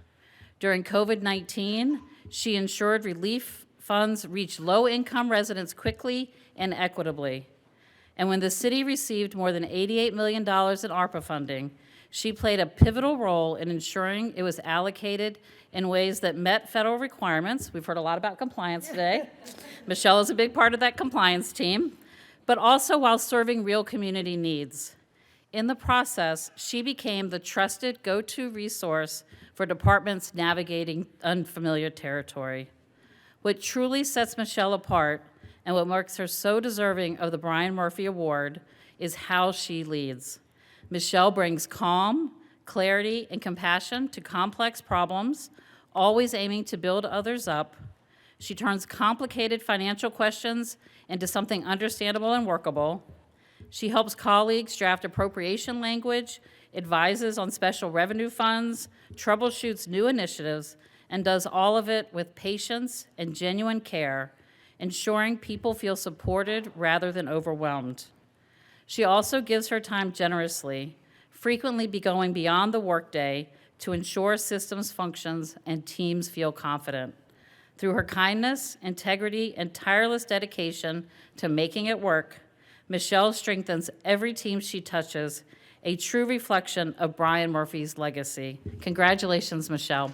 During COVID-19, she ensured relief funds reached low-income residents quickly and equitably. And when the city received more than $88 million in ARPA funding, she played a pivotal role in ensuring it was allocated in ways that met federal requirements. We've heard a lot about compliance today. Michelle is a big part of that compliance team, but also while serving real community needs. In the process, she became the trusted go-to resource for departments navigating unfamiliar territory. What truly sets Michelle apart and what makes her so deserving of the Brian Murphy Award is how she leads. Michelle brings calm, clarity, and compassion to complex problems, always aiming to build others up. She turns complicated financial questions into something understandable and workable. She helps colleagues draft appropriation language, advises on special revenue funds, troubleshoots new initiatives, and does all of it with patience and genuine care, ensuring people feel supported rather than overwhelmed. She also gives her time generously, frequently going beyond the workday to ensure systems functions and teams feel confident. Through her kindness, integrity, and tireless dedication to making it work, Michelle strengthens every team she touches, a true reflection of Brian Murphy's legacy. Congratulations, Michelle.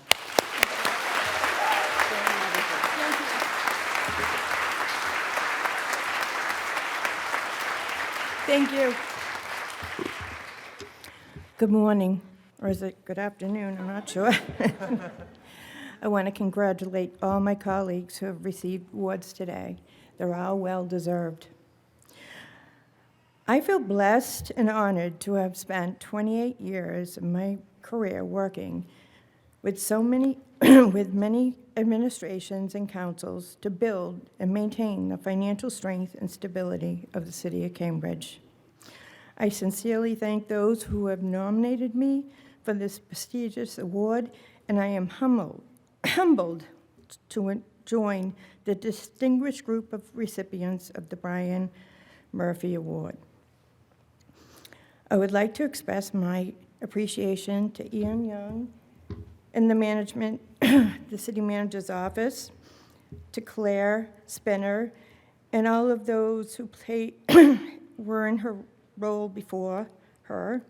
Thank you. Good morning, or is it good afternoon? I'm not sure. I want to congratulate all my colleagues who have received awards today. They're all well-deserved. I feel blessed and honored to have spent 28 years of my career working with with many administrations and councils to build and maintain the financial strength and stability of the City of Cambridge. I sincerely thank those who have nominated me for this prestigious award, and I am humbled to join the distinguished group of recipients of the Brian Murphy Award. I would like to express my appreciation to Yi-An Huang and the management, the city manager's office, to Claire Spinner, and all of those who were in her role before her,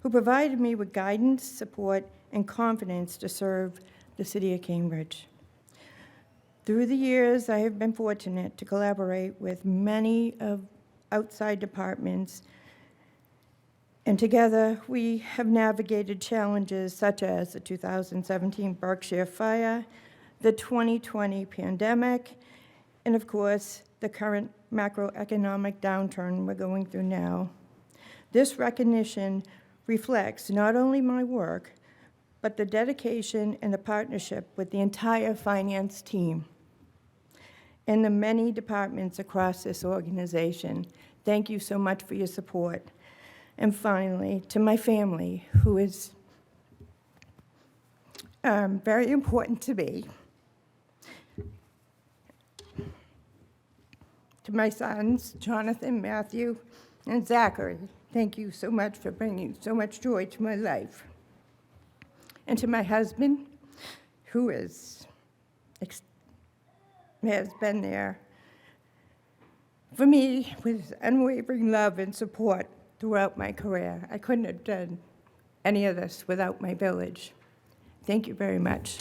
who provided me with guidance, support, and confidence to serve the City of Cambridge. Through the years, I have been fortunate to collaborate with many of outside departments, and together we have navigated challenges such as the 2017 Berkshire fire, the 2020 pandemic, and of course, the current macroeconomic downturn we're going through now. This recognition reflects not only my work, but the dedication and the partnership with the entire finance team and the many departments across this organization. Thank you so much for your support. And finally, to my family, who is very important to me. To my sons, Jonathan, Matthew, and Zachary, thank you so much for bringing so much joy to my life. and to my husband, who has been there for me with unwavering love and support throughout my career. I couldn't have done any of this without my village. Thank you very much.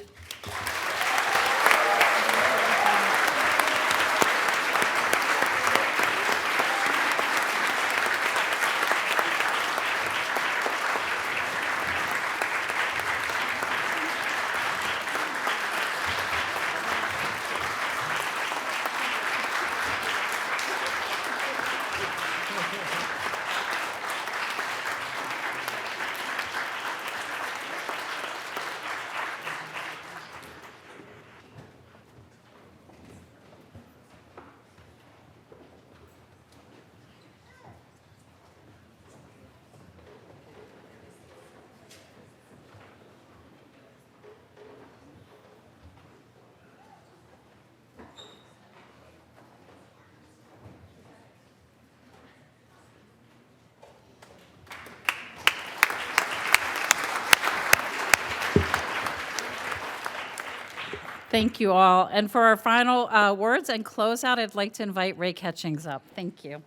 Thank you all. And for our final words and closeout, I'd like to invite Ray Catchings up. Thank you.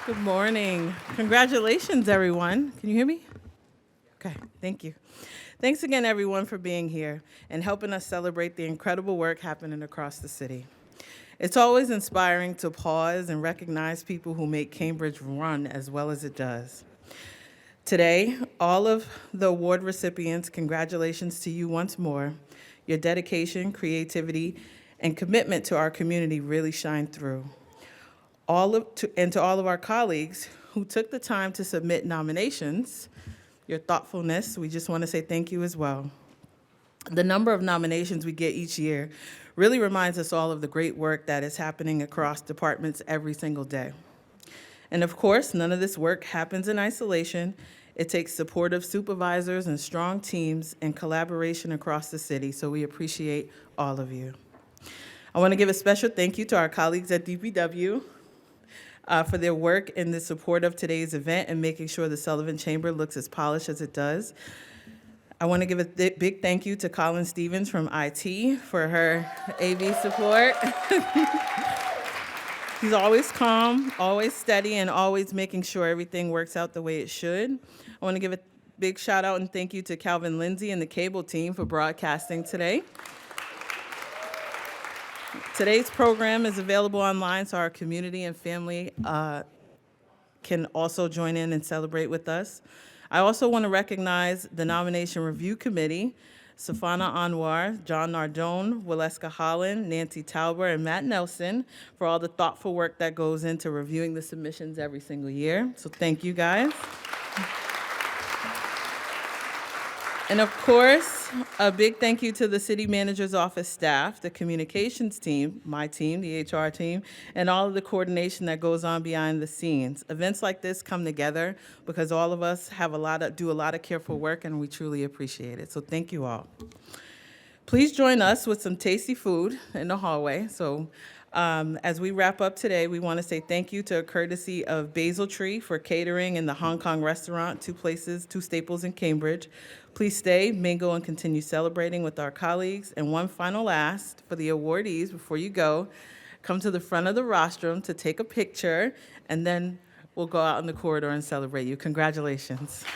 Good morning. Congratulations, everyone. Can you hear me? Okay, thank you. Thanks again, everyone, for being here and helping us celebrate the incredible work happening across the city. It's always inspiring to pause and recognize people who make Cambridge run as well as it does. Today, all of the award recipients, congratulations to you once more. Your dedication, creativity, and commitment to our community really shine through. To all of our colleagues who took the time to submit nominations, your thoughtfulness, we just want to say thank you as well. The number of nominations we get each year really reminds us all of the great work that is happening across departments every single day. And of course, none of this work happens in isolation. It takes supportive supervisors and strong teams and collaboration across the city, so we appreciate all of you. I want to give a special thank you to our colleagues at DPW for their work in the support of today's event and making sure the Sullivan Chamber looks as polished as it does. I want to give a big thank you to Colin Stevens from IT for her AV support. He's always calm, always steady, and always making sure everything works out the way it should. I want to give a big shout out and thank you to Calvin Lindsay and the cable team for broadcasting today. Today's program is available online so our community and family can also join in and celebrate with us. I also want to recognize the Nomination Review Committee, Safana Anwar, John Nardone, Waleska Holland, Nancy Tauber, and Matt Nelson for all the thoughtful work that goes into reviewing the submissions every single year. So thank you guys. And of course, a big thank you to the City Manager's Office staff, the communications team, my team, the HR team, and all of the coordination that goes on behind the scenes. Events like this come together because all of us have do a lot of careful work, and we truly appreciate it. So thank you all. Please join us with some tasty food in the hallway. So as we wrap up today, we want to say thank you to a courtesy of Basil Tree for catering in the Hong Kong restaurant, two staples in Cambridge. Please stay, mingle, and continue celebrating with our colleagues. And one final ask for the awardees before you go, come to the front of the rostrum to take a picture, and then we'll go out in the corridor and celebrate you. Congratulations.